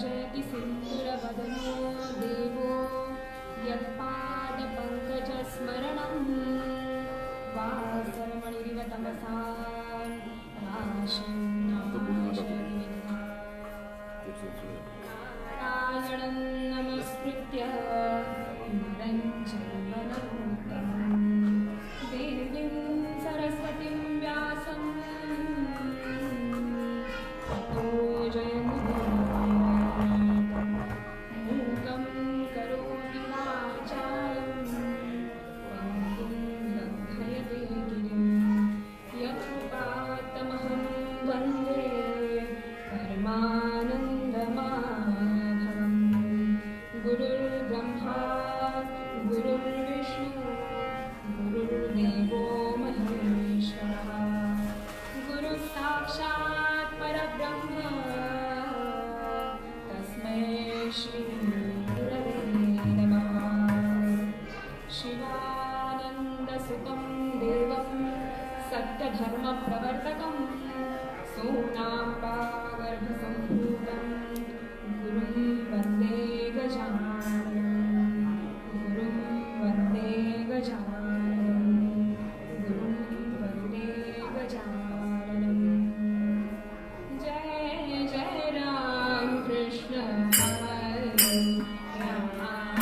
जयति सिन्दूरवदनो देवो यत्पादपङ्कजस्मरणं वासरमणिरिव तमसा नारायणं नमस्कृत्य नरं चैव नरोत्तमं देवीं सरस्वतीं व्यासं ततो जयमुदीरयेत्। मूकं करोति वाचालं पङ्गुं लङ्घयते गिरिं यत्कृपातमहं वन्दे परमानन्दमाधवम्। गुरुर्ब्रह्मा गुरुर्विष्णु गुरुर्देवो महेश्वरः गुरुः साक्षात् परब्रह्म तस्मै श्री गुरवे नमः। शिवानन्दसुतं देवं सत्यधर्मप्रवर्तकं सोनाम्बागर्भसम्भूतं गुरुं वन्दे गजाननं गुरुं वन्दे गजाननं गुरुं वन्दे गजाननं। जय जय राम कृष्ण हरे राम,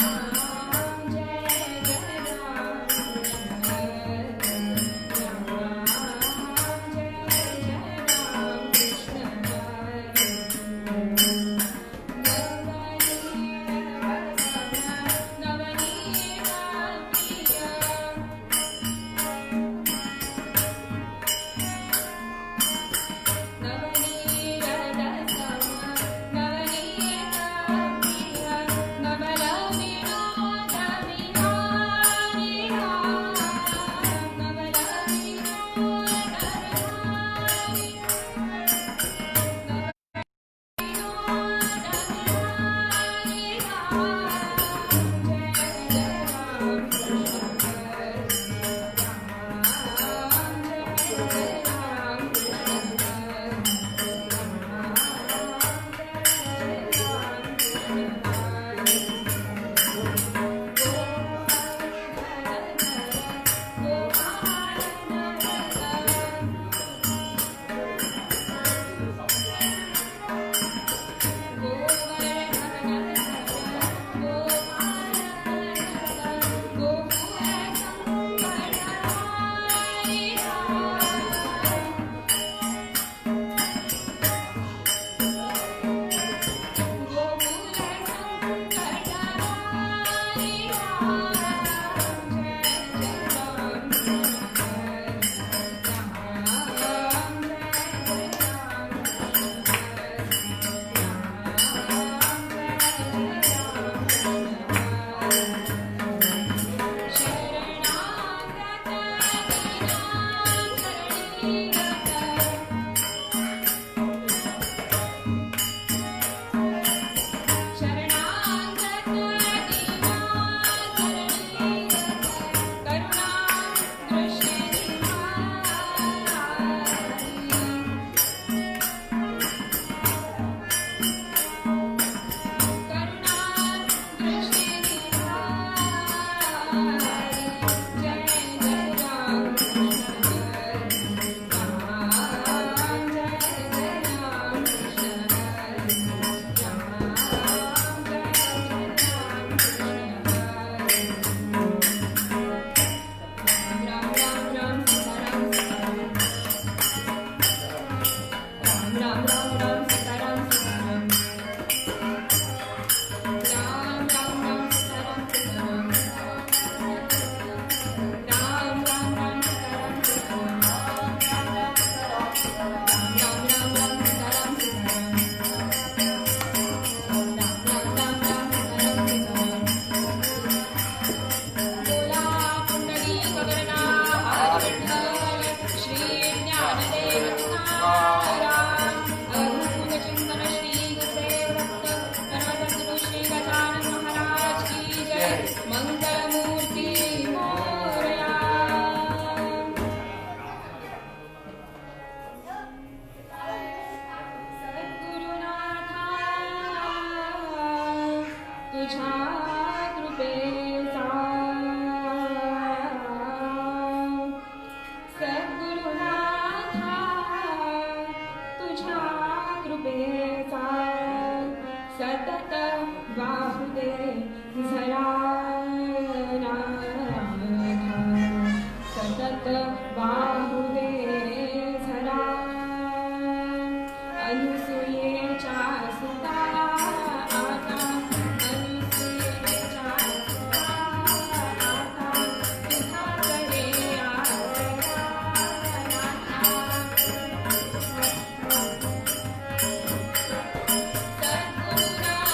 जय जय राम कृष्ण हरे राम, जय जय राम कृष्ण हरे राम। तुझ्या कृपेचा सद्गुरुनाथा तुझ्या कृपेचा सतत वाहुदे झरा सतत वाहुदे झरा अनुसूयेच्या सुता आता अनुसूयेच्या सुता आता तुझ्याकडे आसरा नाथा सद्गुरुनाथा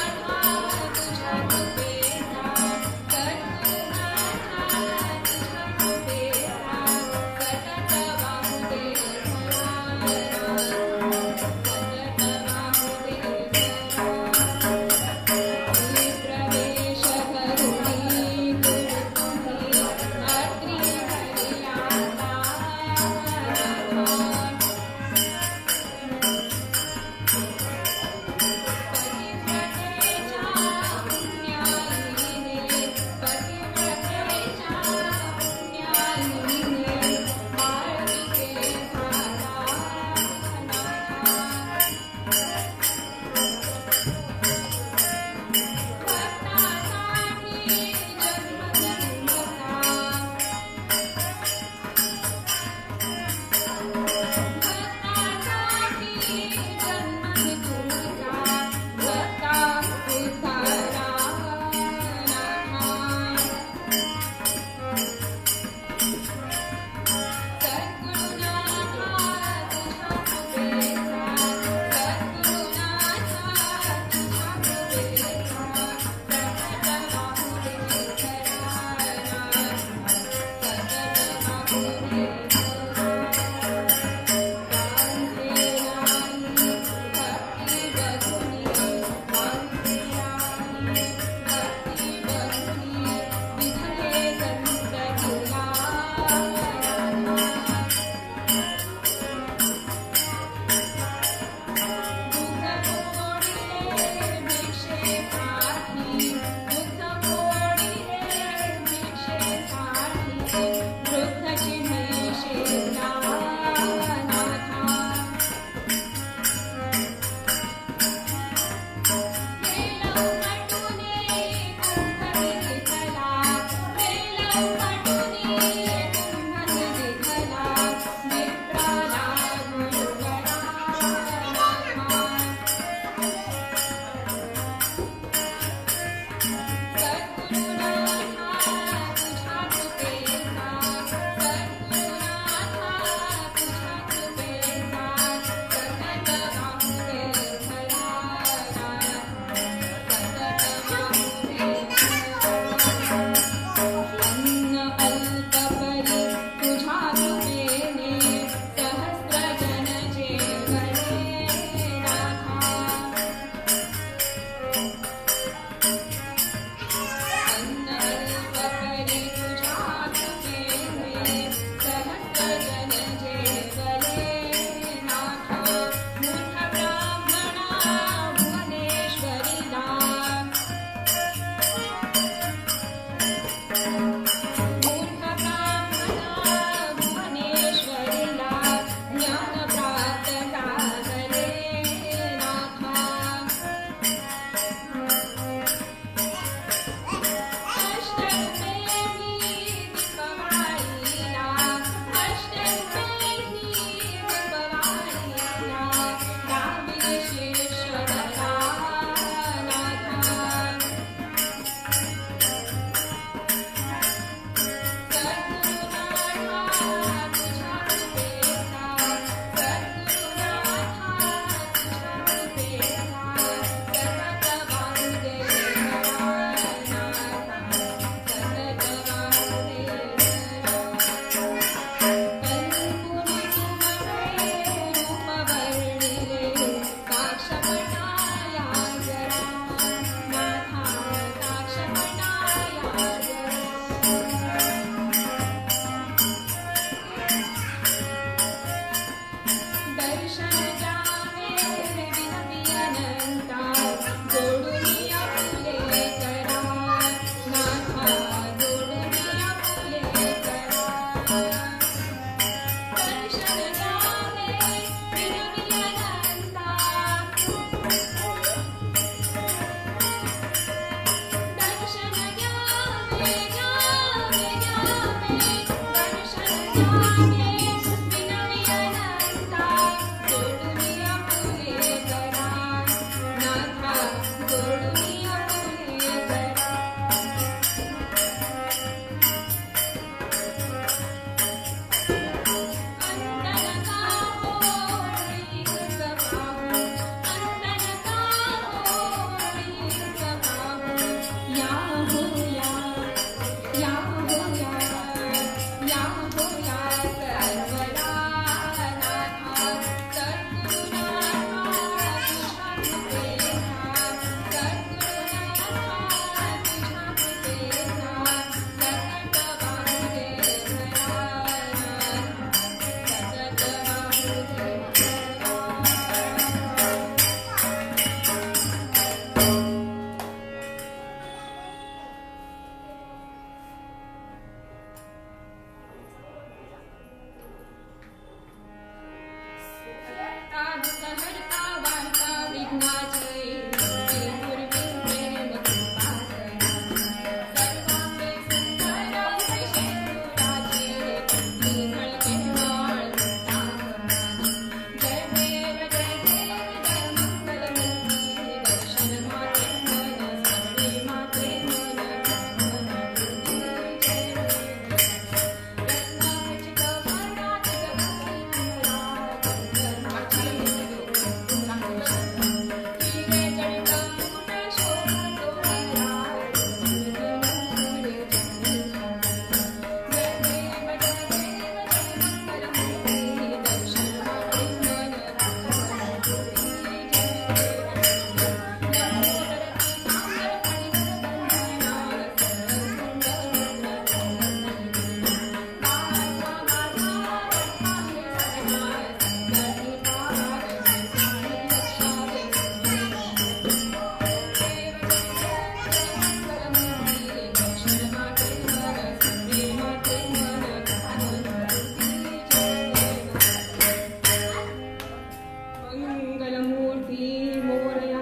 मंगलमूर्ती मोरया.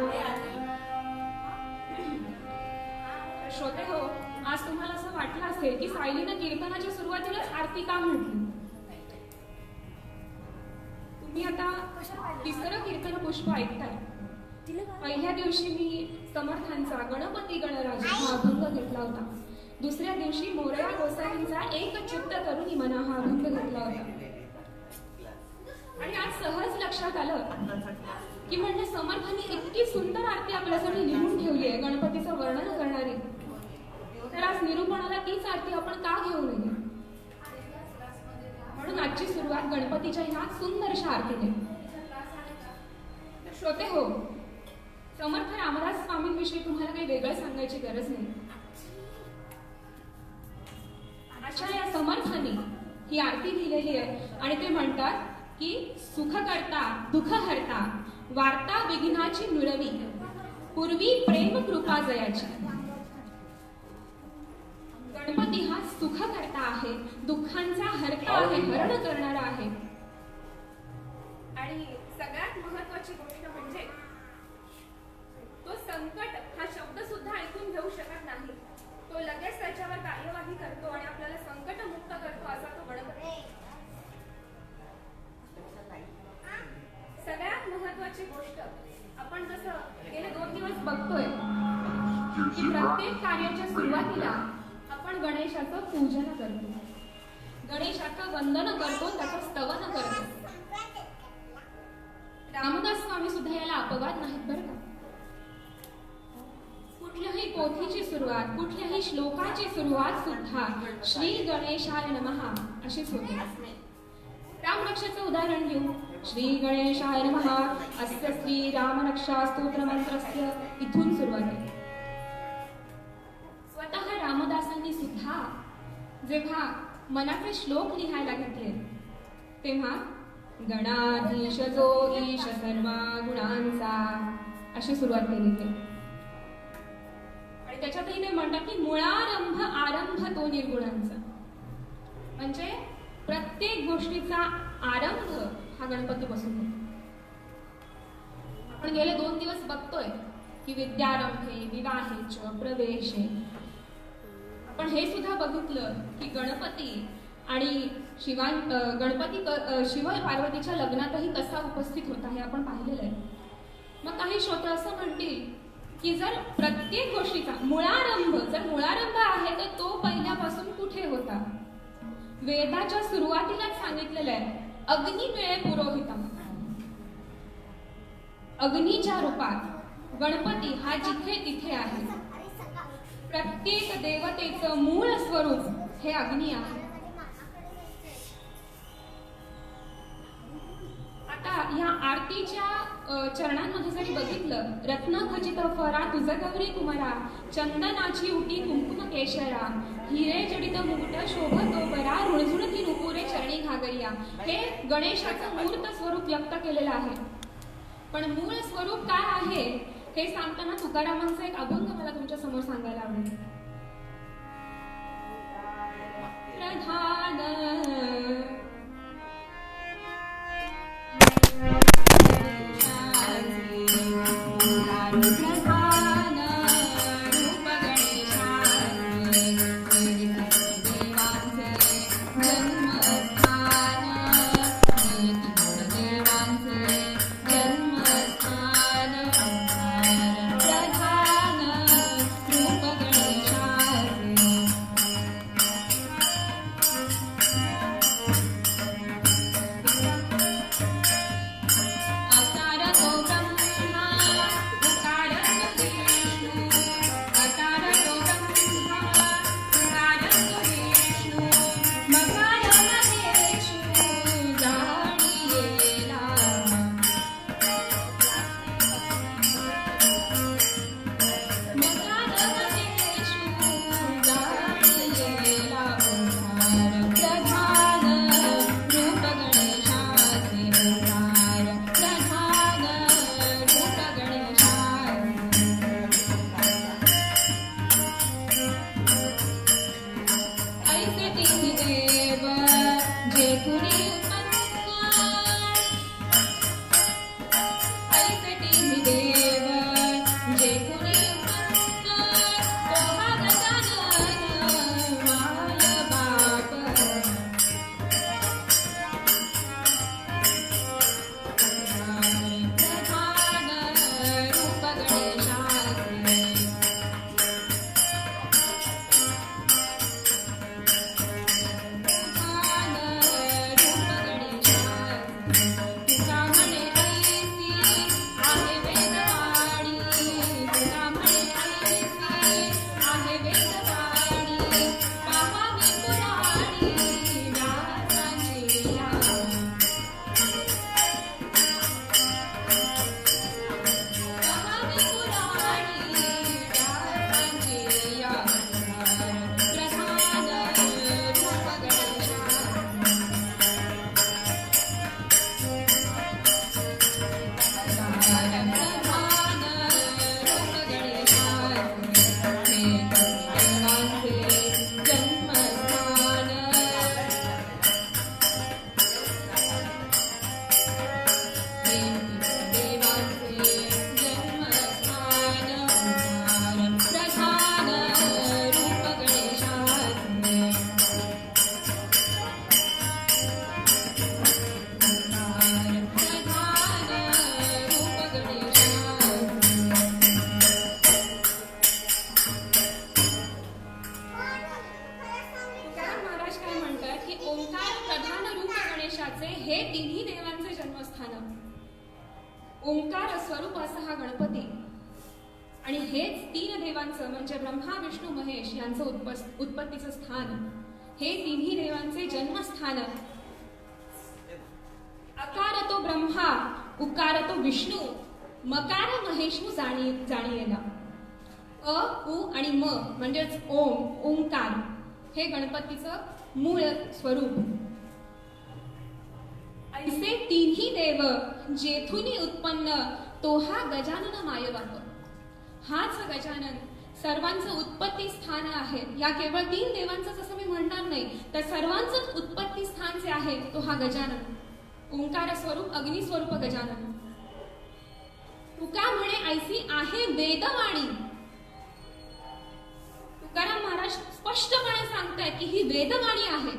श्रोते हो, आज तुम्हाला असं वाटलं असेल की सायलीनं कीर्तनाच्या सुरुवातीलाच आरती का म्हटली. तुम्ही आता तिसरं कीर्तन पुष्प ऐकताय. पहिल्या दिवशी मी समर्थांचा गणपती गणराज हा अभंग घेतला होता. दुसऱ्या दिवशी मोरया गोसावींचा एक चित्त तरुणी मना हा अभंग घेतला होता. आणि आज सहज लक्षात आलं की म्हणजे समर्थांनी इतकी सुंदर आरती आपल्यासाठी लिहून ठेवली आहे गणपतीचं वर्णन करणारी. तर आज निरूपणाला तीच आरती आपण का घेऊ नये. म्हणून आजची सुरुवात गणपतीच्या ह्या सुंदरशा आरतीने. श्रोते हो, समर्थ रामदास स्वामींविषयी तुम्हाला काही वेगळं सांगायची गरज नाही. अशा या समर्थांनी ही आरती लिहिलेली आहे आणि ते म्हणतात की सुख करता दुःख हरता वार्ता विघ्नाची मिळवी पूर्वी प्रेम कृपा जयाची. गणपती हा सुख करता आहे, दुःखांचा हरता आहे, हरण करणारा आहे. आणि सगळ्यात महत्वाची गोष्ट म्हणजे तो संकट हा शब्द सुद्धा ऐकून घेऊ शकत नाही. तो लगेच त्याच्यावर कार्यवाही करतो आणि आपल्याला संकट मुक्त करतो असा तो गणपती. सगळ्यात महत्वाची गोष्ट आपण जसं गेले 2 दिवस बघतोय की प्रत्येक कार्याच्या सुरुवातीला आपण गणेशाचं पूजन करतो, गणेशाचं वंदन करतो, त्याचं स्तवन करतो. रामदास स्वामी सुद्धा याला अपवाद नाहीत बरं का. कुठल्याही पोथीची सुरुवात, कुठल्याही श्लोकाची सुरुवात सुद्धा श्री गणेशाय नमः अशीच होते. रामरक्षाचं उदाहरण घेऊ. श्री गणेशाय नमः अस्य श्री रामरक्षा स्तोत्र मंत्रस्य इथून सुरुवात आहे. स्वतः रामदासांनी सुद्धा जेव्हा मनाचे श्लोक लिहायला घेतले तेव्हा गणाधीश जो ईश सर्वा गुणांचा अशी सुरुवात केली. आणि त्याच्यातही ते म्हणतात की मुळारंभ आरंभ तो निर्गुणांचा. म्हणजे प्रत्येक गोष्टीचा आरंभ हा गणपतीपासून होतो. आपण गेले 2 दिवस बघतोय की विद्यारंभे विवाहेच प्रवेशे. आपण हे सुद्धा बघितलं की गणपती आणि गणपती शिव पार्वतीच्या लग्नातही कसा उपस्थित होता हे आपण पाहिलेलं आहे. मग काही श्रोते असं म्हणतील की जर प्रत्येक गोष्टीचा मुळारंभ आहे तर तो पहिल्यापासून कुठे होता. वेदाच्या सुरुवातीलाच सांगितलेलं आहे अग्निमेळे पुरोहितम. अग्नीच्या रूपात गणपती हा जिथे तिथे आहे. प्रत्येक देवतेचं मूळ स्वरूप हे अग्नी आहे. आता या आरतीच्या चरणांमध्ये जरी बघितलं रत्न खचित फरा तुझ गौरी कुमारा चंदनाची उटी कुंकुम केशरा हिरे जडित मुकुट शोभतो बरा रुणझुणती नुपुरे चरणी घागरिया. हे गणेशाचं मूर्त स्वरूप व्यक्त केलेलं आहे. पण मूळ स्वरूप काय आहे हे सांगताना तुकारामांचा एक अभंग मला तुमच्या समोर सांगायला आवडेल. प्रधान ओंकार स्वरूप असा हा गणपती आणि हेच तीन देवांचं म्हणजे ब्रह्मा विष्णू महेश यांचं उत्पत्तीचं स्थान, हे तिन्ही देवांचे जन्मस्थान. अकार तो ब्रह्मा, उकार तो विष्णू, मकार महेशू जाणीला. अ उ आणि म म्हणजेच ओम, ओंकार हे गणपतीचं मूळ स्वरूप. ऐसे तिन्ही देव जेथुनी उत्पन्न तो हा गजानन मायबाप. हाच गजानन सर्वांचं उत्पत्ती स्थान आहे. या केवळ तीन देवांचंच असं मी म्हणणार नाही, तर सर्वांचंच उत्पत्ती स्थान जे आहे तो हा गजानन, ओंकार स्वरूप अग्नी स्वरूप गजानन. तुका म्हणे ऐसी आहे वेदवाणी. तुकाराम महाराज स्पष्टपणे सांगतायत की ही वेदवाणी आहे.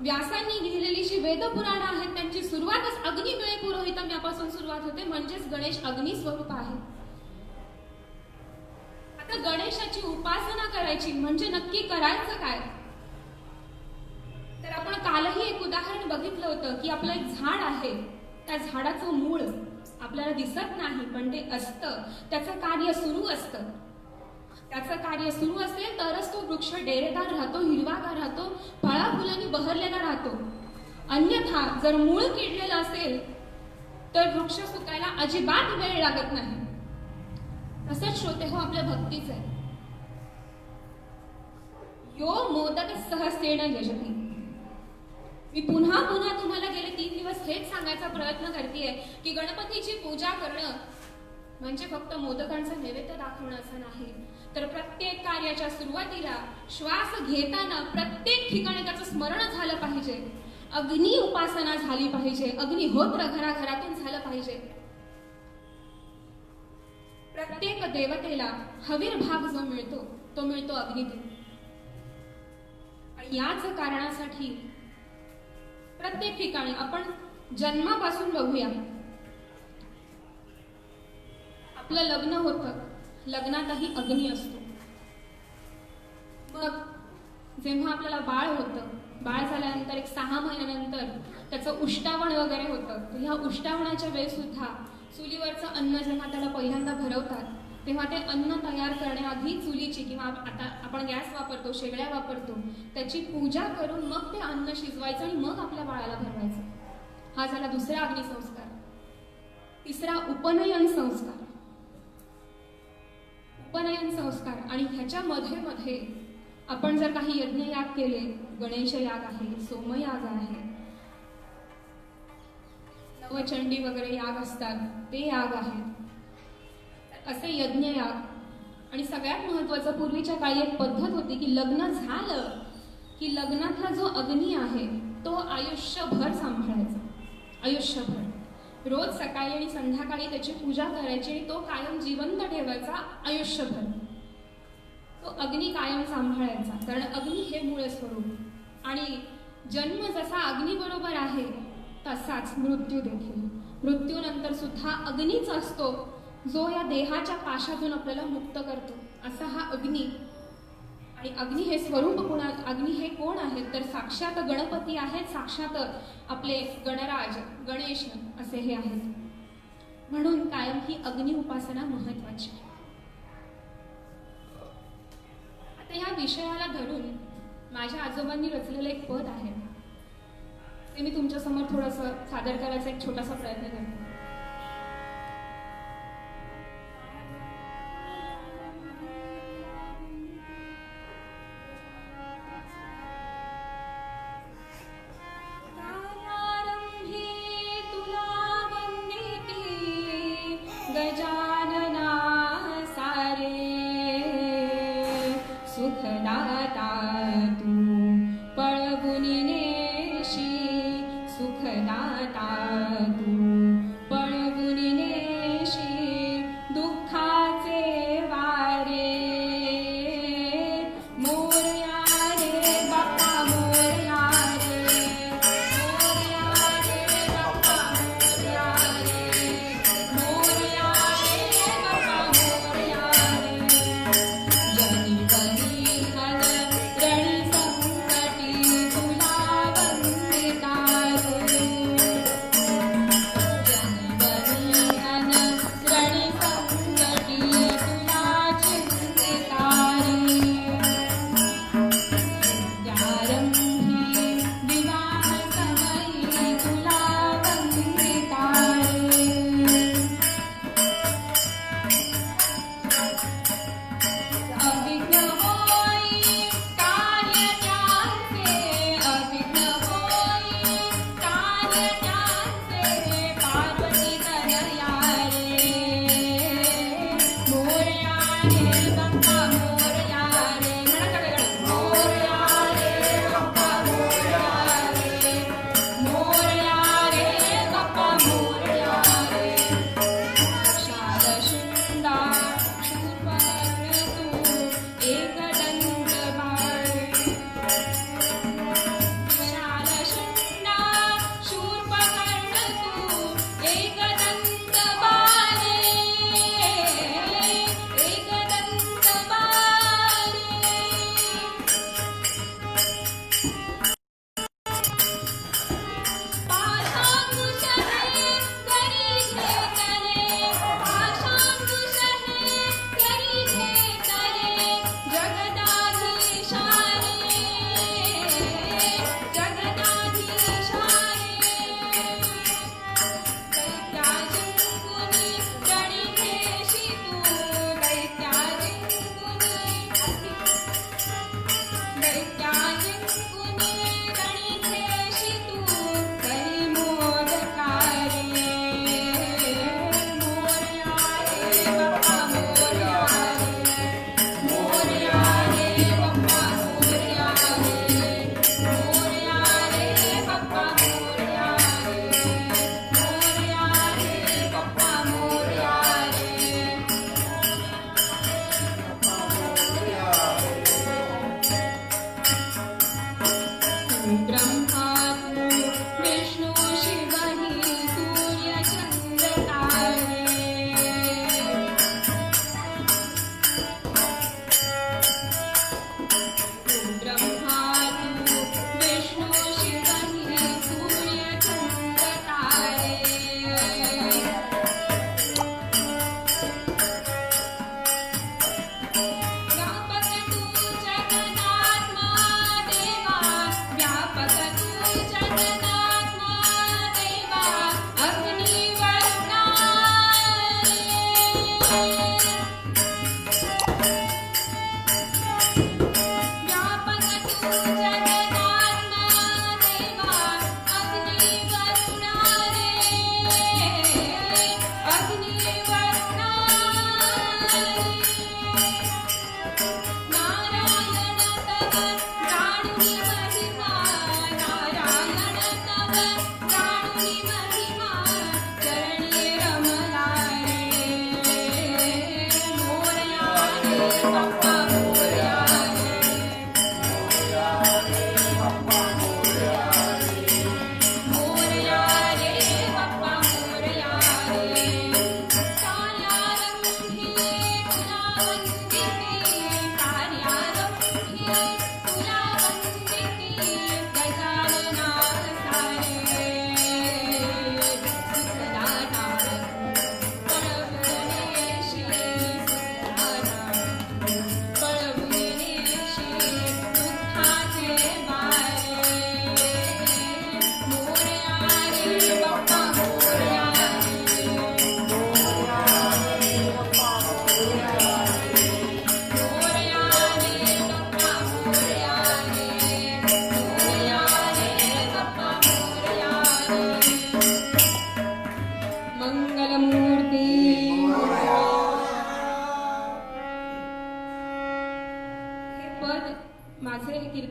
व्यासांनी लिहिलेली जी वेदपुराणं आहेत त्यांची सुरुवातच अग्निमिळे पुरोहितम यापासून सुरुवात होते, म्हणजेच गणेश अग्नी स्वरूप आहे. आता गणेशाची उपासना करायची म्हणजे नक्की करायचं काय? तर आपण कालही एक उदाहरण बघितलं होतं की आपलं एक झाड आहे, त्या झाडाचं मूळ आपल्याला दिसत नाही पण ते असतं, त्याचं कार्य सुरू असतं. त्याचं कार्य सुरू असेल तरच तो वृक्ष डेरेदार राहतो, हिरवागार राहतो, फळा फुलांनी बहरलेला राहतो. अन्यथा जर मूळ किडलेलं असेल तर वृक्ष सुकायला अजिबात वेळ लागत नाही. तसंच श्रोते हो आपल्या भक्तीच आहे. यो मोदक सहस्रेण यजती. मी पुन्हा पुन्हा तुम्हाला गेले 3 दिवस हेच सांगायचा प्रयत्न करतेय की गणपतीची पूजा करणं म्हणजे फक्त मोदकांचा नैवेद्य दाखवणं असं नाही, तर प्रत्येक कार्याच्या सुरुवातीला श्वास घेताना प्रत्येक ठिकाणी त्याचं स्मरण झालं पाहिजे. अग्नी उपासना झाली पाहिजे, अग्निहोत्र घराघरातून झालं पाहिजे. प्रत्येक देवतेला हवीर भाग जो मिळतो तो मिळतो अग्नीतून. आणि याच कारणासाठी प्रत्येक ठिकाणी आपण जन्मापासून बघूया, आपलं लग्न होतं, लग्नातही अग्नी असतो. मग जेव्हा आपल्याला बाळ होतं, बाळ झाल्यानंतर एक 6 महिन्यानंतर त्याचं उष्टावण वगैरे होतं. तर ह्या उष्टावणाच्या वेळेस सुद्धा चुलीवरचं अन्न जेव्हा त्याला पहिल्यांदा भरवतात तेव्हा ते अन्न तयार करण्याआधी चुलीची किंवा आता आपण गॅस वापरतो, शेगड्या वापरतो, त्याची पूजा करून मग ते अन्न शिजवायचं आणि मग आपल्या बाळाला भरवायचं. हा झाला दुसरा अग्निसंस्कार. तिसरा उपनयन संस्कार. उपनयन संस्कार आणि ह्याच्यामध्ये मध्ये आपण जर काही यज्ञयाग केले, गणेश याग आहे, सोमयाग आहे, नवचंडी वगैरे याग असतात ते याग आहेत, असे यज्ञयाग. आणि सगळ्यात महत्वाचं, पूर्वीच्या काळी एक पद्धत होती की लग्न झालं की लग्नातला जो अग्नी आहे तो आयुष्यभर सांभाळायचा. आयुष्यभर रोज सकाळी आणि संध्याकाळी त्याची पूजा करायची आणि तो कायम जिवंत ठेवायचा आयुष्यभर. तो अग्नी कायम सांभाळायचा, कारण अग्नी हे मूळ स्वरूप. आणि जन्म जसा अग्नी बरोबर आहे तसाच मृत्यू देखील. मृत्यूनंतर सुद्धा अग्नीच असतो जो या देहाच्या पाशातून आपल्याला मुक्त करतो, असा हा अग्नी. आणि अग्नी हे स्वरूप अग्नी हे कोण आहेत तर साक्षात गणपती आहेत, साक्षात आपले गणराज गणेश असे हे आहेत. म्हणून कायम ही अग्नी उपासना महत्वाची. आता या विषयाला धरून माझ्या आजोबांनी रचलेलं एक पद आहे, ते मी तुमच्या समोर थोडंसं सादर करायचा एक छोटासा प्रयत्न करते. गजानना सारे सुखदाता तू पळगुनी नेशी, सुखदाता तू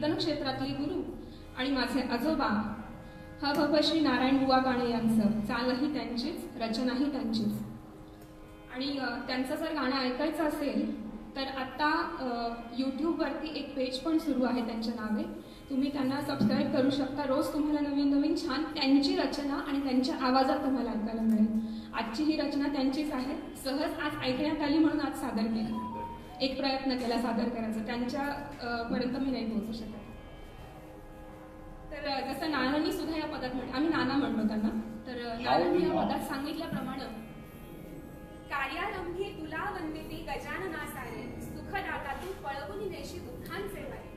कीर्तन क्षेत्रातले गुरु आणि माझे आजोबा ह श्री नारायण बुवा काणे यांचं. चालही त्यांचीच, रचनाही त्यांचीच. आणि त्यांचं जर गाणं ऐकायचं असेल तर आता यूट्यूबवरती एक पेज पण सुरू आहे त्यांच्या नावे. तुम्ही त्यांना सबस्क्राईब करू शकता. रोज तुम्हाला नवीन नवीन छान त्यांची रचना आणि त्यांच्या आवाजात तुम्हाला ऐकायला मिळेल. आजची ही रचना त्यांचीच आहे. सहज आज ऐकण्यात आली म्हणून आज सादर केली. एक प्रयत्न केला सादर करायचा, त्यांच्या पर्यंत मी नाही पोहोचू शकत. तर जसं नानांनी सुद्धा या पदात आम्ही नाना म्हणतो त्यांना, तर नानांनी या पदात सांगितल्याप्रमाणे कार्यारंभी तुला वंदिती गजानना सारे, सुखदाता तू पळवून नेशी दुःखांचे वारे.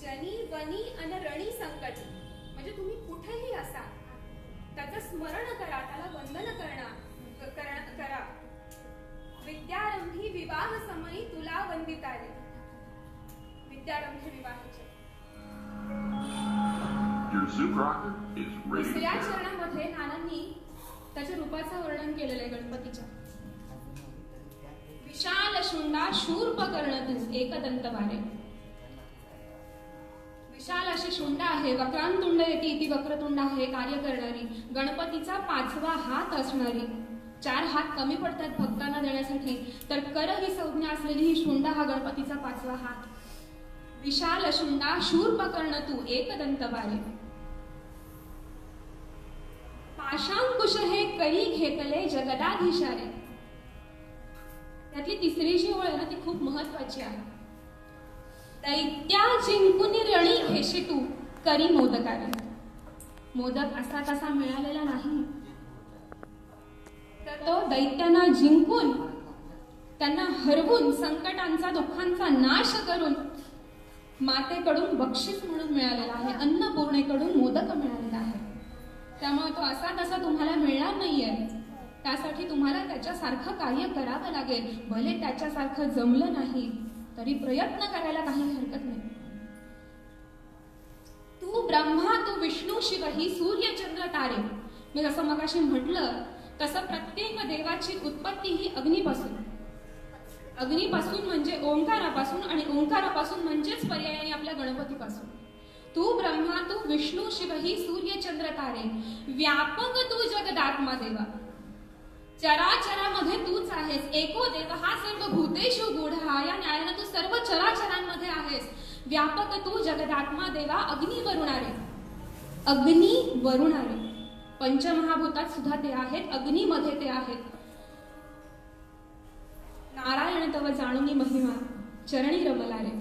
जनी वनी अन रणी संकटी, म्हणजे तुम्ही कुठेही असा त्याचं स्मरण करा, त्याला वंदन करा. विद्यारंभी विवाह समयी तुला वंदितारे. विद्यारंभी विवाहाचे दुसऱ्या चरणामध्ये नानांनी त्याच्या रूपाचं वर्णन केलेलं आहे गणपतीच्या. विशाल शुंडा शूर्प कर्ण तू एकदंत वारे. विशाल अशी शुंड आहे, वक्रांतुंड येते ती वक्रतुंड आहे, कार्य करणारी. गणपतीचा 5वा हात असणारी. 4 हात कमी पडतात भक्तांना देण्यासाठी, तर कर ही संज्ञा असलेली ही शुंड हा गणपतीचा 5वा हात. विशाल शुंडा शूर्प कर्ण तू एकदंत वारे. पाशांकुश हे करी घेतले जगदाधीशारे. त्यातली तिसरी जी ओळ आहे ना ती खूप महत्वाची आहे. दैत्या जिंकून रणी घेशी तू करी मोदकारे. मोदक असा तसा मिळालेला नाही, तर तो दैत्यांना जिंकून त्यांना हरवून संकटांचा दुःखांचा नाश करून मातेकडून बक्षीस म्हणून मिळालेला आहे. अन्नपूर्णेकडून मोदक मिळालेला आहे. त्यामुळे तो असा तसा तुम्हाला मिळणार नाहीये. त्यासाठी तुम्हाला त्याच्यासारखं कार्य करावं लागेल. भले त्याच्यासारखं जमलं नाही तरी प्रयत्न करायला काही हरकत नाही. तू ब्रह्मा तू विष्णू शिव ही सूर्य चंद्र तारे. मी जसं मगाशी म्हटलं तसं प्रत्येक देवाची उत्पत्ती ही अग्नीपासून. अग्नीपासून म्हणजे ओंकारापासून, आणि ओंकारापासून म्हणजेच पर्यायाने आपल्या गणपतीपासून. तू ब्रह्मा तू विष्णू शिव ही सूर्य चंद्र तारे. व्यापक तू जगदात्मा देवा. चराचरामध्ये तूच आहेस. एको देव हा सर्व भूतेषु गूढ. या न्यायानं तू सर्व चराचरांमध्ये आहेस. व्यापक तू जगदात्मा देवा. अग्नी वरुणारे. अग्नी वरुणारे पंचमहाभूतात सुद्धा ते आहेत, अग्नीमध्ये ते आहेत. नारायण तव जाणुनी महिमा चरणी रमलारे.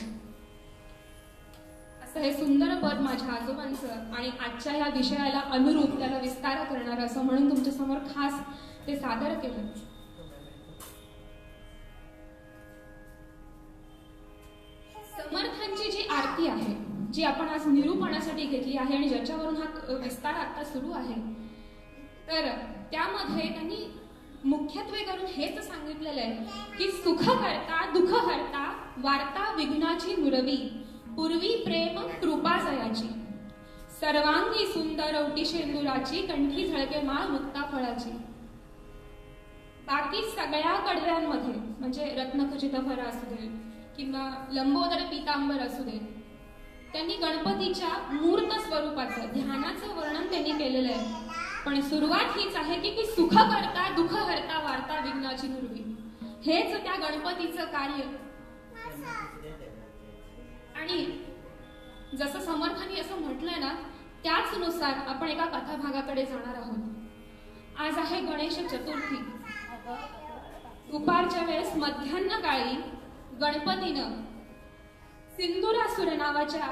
असं हे सुंदर पद माझ्या आजोबांचं आणि आजच्या या विषयाला अनुरूप त्याला विस्तार करणार असं म्हणून तुमच्या समोर खास ते सादर केलं. समर्थांची जी आरती आहे, जी आपण आज निरूपणासाठी घेतली आहे आणि ज्याच्यावरून हा विस्तार आता सुरू आहे, तर त्यामध्ये त्यांनी मुख्यत्वे करून हेच सांगितलेलं आहे की सुख करता दुःख हरता वार्ता विघ्नाची मुरवी. पूर्वी प्रेम कृपा जयाची. सर्वांगी सुंदर औटी शेंदुराची. कंठी झळके माळ मुक्ता फळाची. बाकी सगळ्या कडव्यांमध्ये म्हणजे रत्नखचित फर असू दे किंवा लंबोदर पीतांबर असू दे, त्यांनी गणपतीच्या मूर्त स्वरूपाचं ध्यानाचं वर्णन त्यांनी केलेलं आहे. पण सुरुवात हीच आहे की सुख करता दुःख हरता वार्ता विघ्नाची मुरवी. हेच त्या गणपतीचं कार्य. आणि जसं समर्थांनी असं म्हटलंय ना, त्याच नुसार आपण एका कथाभागाकडे जाणार आहोत. आज आहे गणेश चतुर्थी. दुपारच्या वेळेस मध्यान्ह काळी गणपतीनं सिंदुरासुर नावाच्या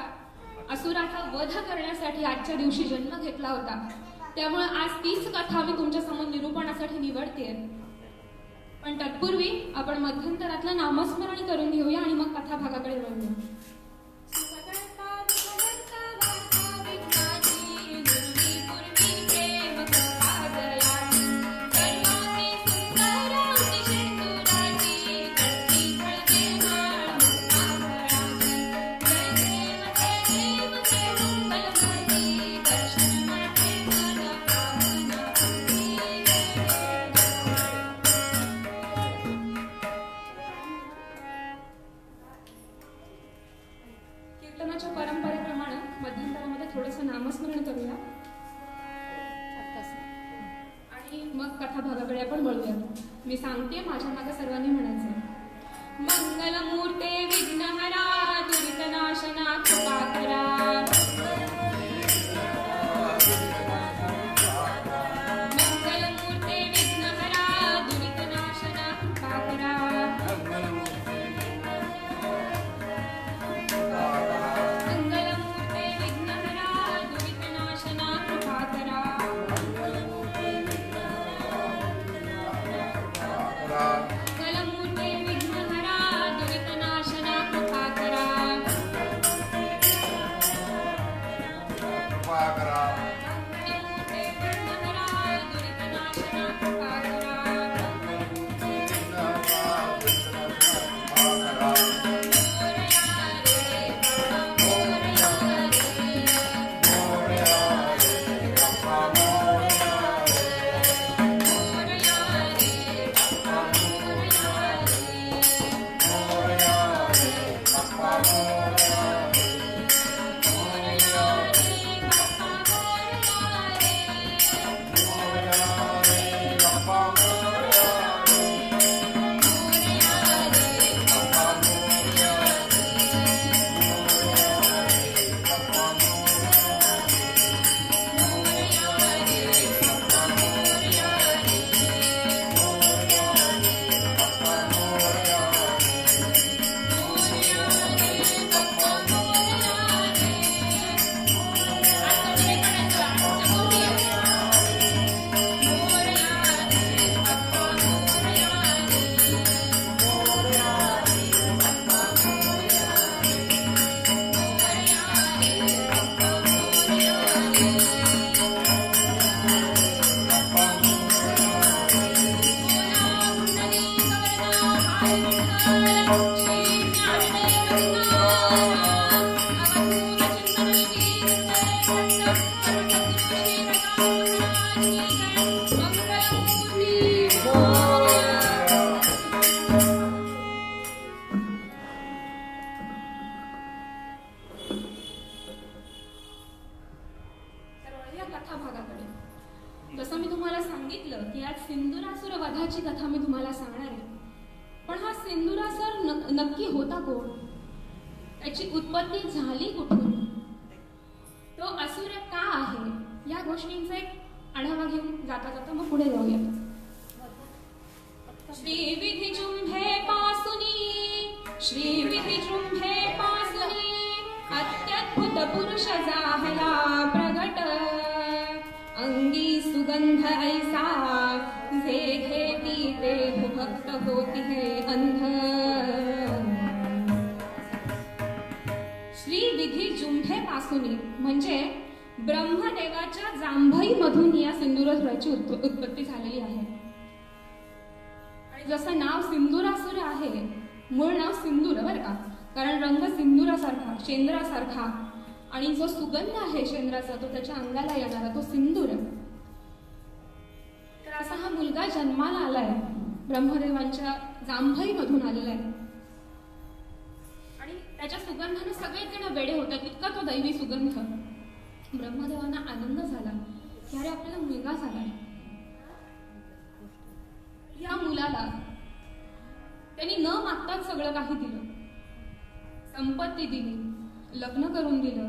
असुराचा वध करण्यासाठी आजच्या दिवशी जन्म घेतला होता. त्यामुळे आज तीच कथा मी तुमच्या समोर निरूपणासाठी निवडतेय. पण तत्पूर्वी आपण मध्यंतरातलं नामस्मरण करून घेऊया आणि मग कथा भागाकडे वळूया. नामस्मरण करूया आणि मग कथाभागाकडे आपण वळूया. मी सांगते, माझ्या मागे सर्वांनी म्हणायचं. मंगलमूर्ते विघ्नहरा दुरितनाशना कृपाकरा. मंगलमूर्ते विघ्नहरा दुरितनाशना कृपाकरा. मंगलमूर्ते विघ्नहरा दुरितनाशना कृपाकरा. मंगलमूर्ते विघ्नहरा दुरितनाशना कृपाकरा. मंगलमूर्ते विघ्नहरा दुरितनाशना कृपाकरा. जसं मी तुम्हाला सांगितलं की आज सिंदुरासुर वधाची कथा मी तुम्हाला सांगणार आहे. पण हा सिंदुरासुर नक्की होता कोण? त्याची उत्पत्ती झाली कुठून? तो असुर का आहे? या गोष्टींचा एक आढावा घेऊन जाता जाता मग पुढे जाऊया. श्रीविधी जुंभे पासुनी, श्रीविधी जुंभे पासुनी अत्यद्भुत पुरुष जाहला प्रगट. अंगी सुगंध ऐसा जे घेती ते भक्त होती है अंध. श्री विधी जुंभे पासुनी म्हणजे ब्रह्मदेवाच्या जांभई मधून या सिंदुरासुराची उत्पत्ती झालेली आहे. आणि जसं नाव सिंदुरासुर आहे, मूळ नाव सिंदूर बरं का, कारण रंग सिंदुरासारखा, शेंद्रासारखा, आणि जो सुगंध आहे शेंद्राचा तो त्याच्या अंगाला येणारा तो सिंदूर. तर असा हा मुलगा जन्माला आलाय, ब्रह्मदेवांच्या जांभई मधून आलेला आहे. आणि त्याच्या सुगंधाने सगळेच जण वेडे होतात, इतका तो दैवी सुगंध. ब्रह्मदेवांना आनंद झाला की अरे आपल्याला मुलगा झालाय. या मुलाला त्यांनी न मागताच सगळं काही दिलं. संपत्ती दिली, लग्न करून दिलं,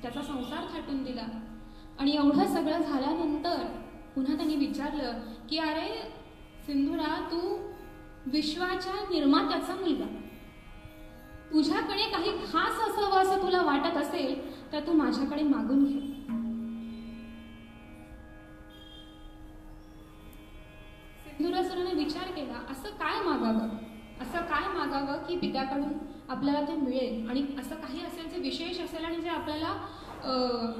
त्याचा संसार थाटून दिला. आणि एवढं सगळं झाल्यानंतर पुन्हा त्यांनी विचारलं की अरे सिंधुरा, तू विश्वाच्या निर्मात्याचा मुलगा, तुझ्याकडे काही खास असावं असं तुला वाटत असेल तर तू माझ्याकडे मागून घे. सिंधुरासुराने विचार केला, असं काय मागावं, असं काय मागावं की पित्याकडून आपल्याला ते मिळेल, आणि असं काही असेल जे विशेष असेल आणि जे आपल्याला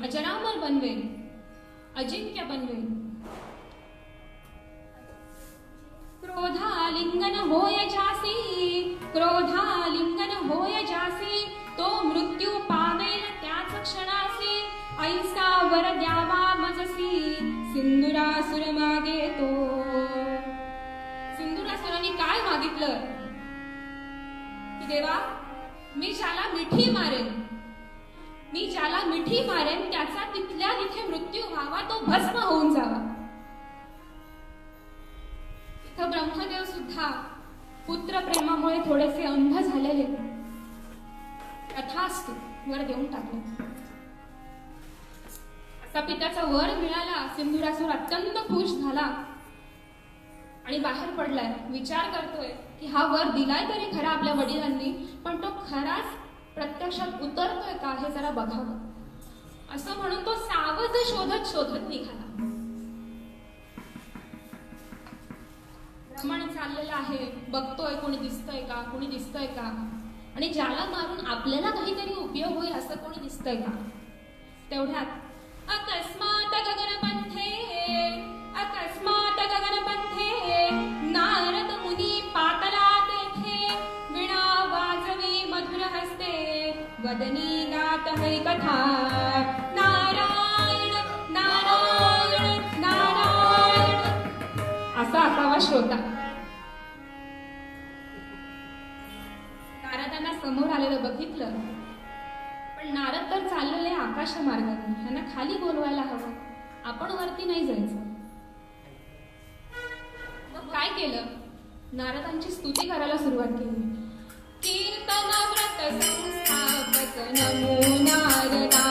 अजरामर बनवेल, अजिंक्य बनवेल. क्रोधालिंगन होय जासी, क्रोधालिंगन होय जासी, तो मृत्यू पावेल त्याच क्षणासी, ऐसा वर द्यावा मजसी, सिंधुरासुर मागे तो. सिंधुरासुराने काय मागितलं की देवा, मी ज्याला मिठी मारेन मी ज्याला मिठी मारेन त्याचा तिथल्या तिथे मृत्यू व्हावा, तो भस्म होऊन जावा. इथं ब्रह्मदेव सुद्धा पुत्र प्रेमामुळे थोडेसे अंध झालेले. तथास्तु वर देऊन टाकले. असा पित्याचा वर मिळाला. सिंधुरासूर अत्यंत खुश झाला आणि बाहेर पडलाय. विचार करतोय की हा वर दिलाय तरी खरा आपल्या वडिलांनी, पण तो खराच प्रत्यक्षात उतरतोय का हे जरा बघावं. असं म्हणून तो सावध शोधत शोधत निघाला. भ्रमण चाललेला आहे. बघतोय कोणी दिसतंय का, कोणी दिसतंय का, आणि ज्याला मारून आपल्याला काहीतरी उपयोग होईल असं कोणी दिसतंय का. तेवढ्यात अकस्मात गगनपंथे, अकस्मात गगनपंथे नारद मुनी पातला तेथे, वीणा वाजवी मधुर हस्ते, वदनी गात हरिकथा. नारायण नारायण नारायण असा असावा श्रोता. नारदांना समोर आलेलं बघितलं, पण नारद तर चाललेले आकाश मार्गाने. ह्यांना खाली बोलवायला हवं, आपण वरती नाही जायचं. मग काय केलं, नारदांची स्तुती करायला सुरुवात केली. कीर्तन व्रत संस्थापक नमो नारदा,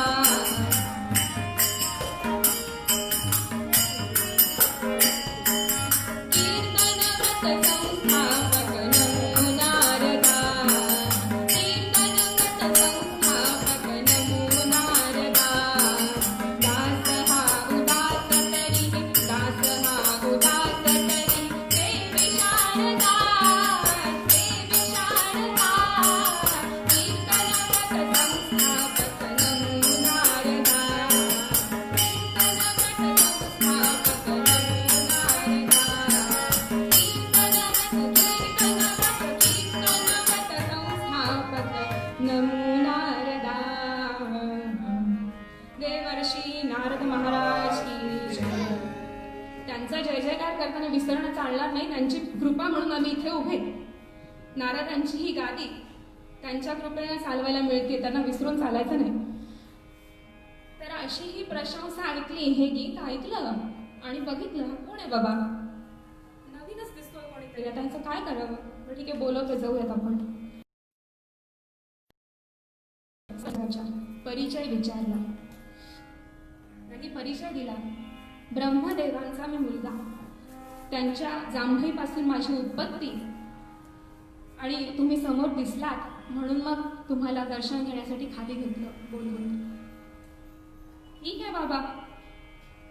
विसरणं चालणार नाही. त्यांची कृपा म्हणून आम्ही इथे उभे. नारदांची ही गादी त्यांच्या कृपेने चालवायला मिळते, त्यांना विसरून चालायचं नाही. तर अशी ही प्रशंसा ऐकली, हे गीत ऐकलं आणि बघितलं कोण आहे बाबा, नवीनच दिसतोय कोणीतरी. त्यांचं काय करावं. ठीक आहे, बोलवतो, जाऊयात आपण. परिचय विचारला. त्यांनी परिचय दिला. ब्रह्मदेवांचा मी मुलगा, त्यांच्या जांभईपासून माझी उत्पत्ती, आणि तुम्ही समोर दिसलात म्हणून मग तुम्हाला दर्शन घेण्यासाठी खाली घेतलं बोलवून. ठीक आहे बाबा,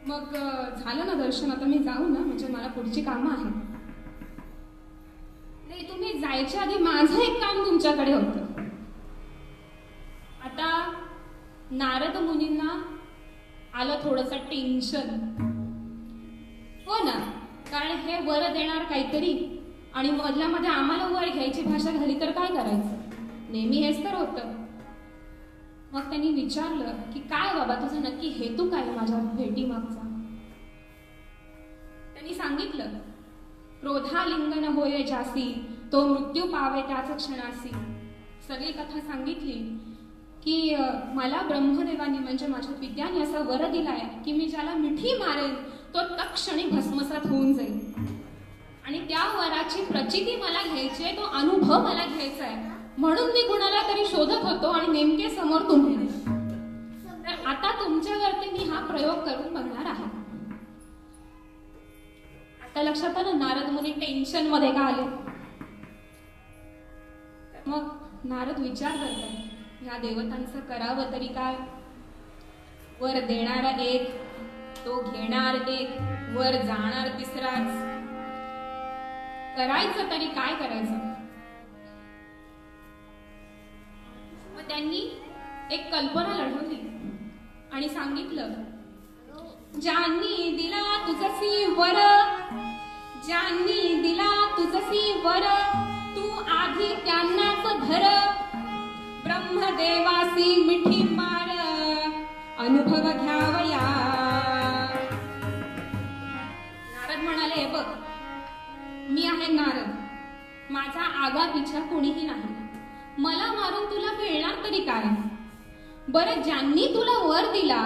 मग झालं ना दर्शन, आता मी जाऊ ना, म्हणजे मला पुढची कामं आहेत. नाही, तुम्ही जायच्या आधी माझं एक काम तुमच्याकडे होतं. आता नारद मुनींना आलं थोडंसं टेन्शन. हो ना, कारण हे वर देणार काहीतरी आणि मधल्यामध्ये आम्हाला वर घ्यायची भाषा झाली तर काय करायचं. नेहमी हेच तर होतं. मग त्यांनी विचारलं की काय बाबा, तुझा नक्की हेतू काय माझ्या भेटी मागचा. त्यांनी सांगितलं, क्रोधालिंगन होय जासी, तो मृत्यू पावे त्याच क्षणासी. सगळी कथा सांगितली की मला ब्रह्मदेवानी म्हणजे माझ्या पित्याने असा वर दिलाय की मी ज्याला मिठी मारेन तो तत्क्षणी भस्मसात होऊन जाईल, आणि त्या वराची प्रचिती मला घ्यायची आहे, तो अनुभव मला घ्यायचा आहे. म्हणून मी कुणाला तरी शोधत होतो आणि नेमके समोर तुम्ही. तर आता तुमच्यावरती मी हा प्रयोग करून बघणार आहे. आता लक्षात आलं नारद मुनी टेन्शन मध्ये का आले. मग नारद विचार करतात, या देवतांचं करावं तरी काय. वर देणारा एक, तो घेणार एक, वर जाणार तिसराच. करायचं तरी काय करायचं. मग त्यांनी एक कल्पना लढवली आणि सांगितलं, ज्यांनी दिला तुझसी वर, ज्यांनी दिला तुझसी वर, तू आधी त्यांनाच धर. ब्रह्मदेवासी मिठी मार, अनुभव घ्यावया. नारद म्हणाले, बघ मी आहे नारद, माझा आगा पिछा कोणीही नाही. मला मारून तुला मिळणार तरी काय. बरं, ज्यांनी तुला वर दिला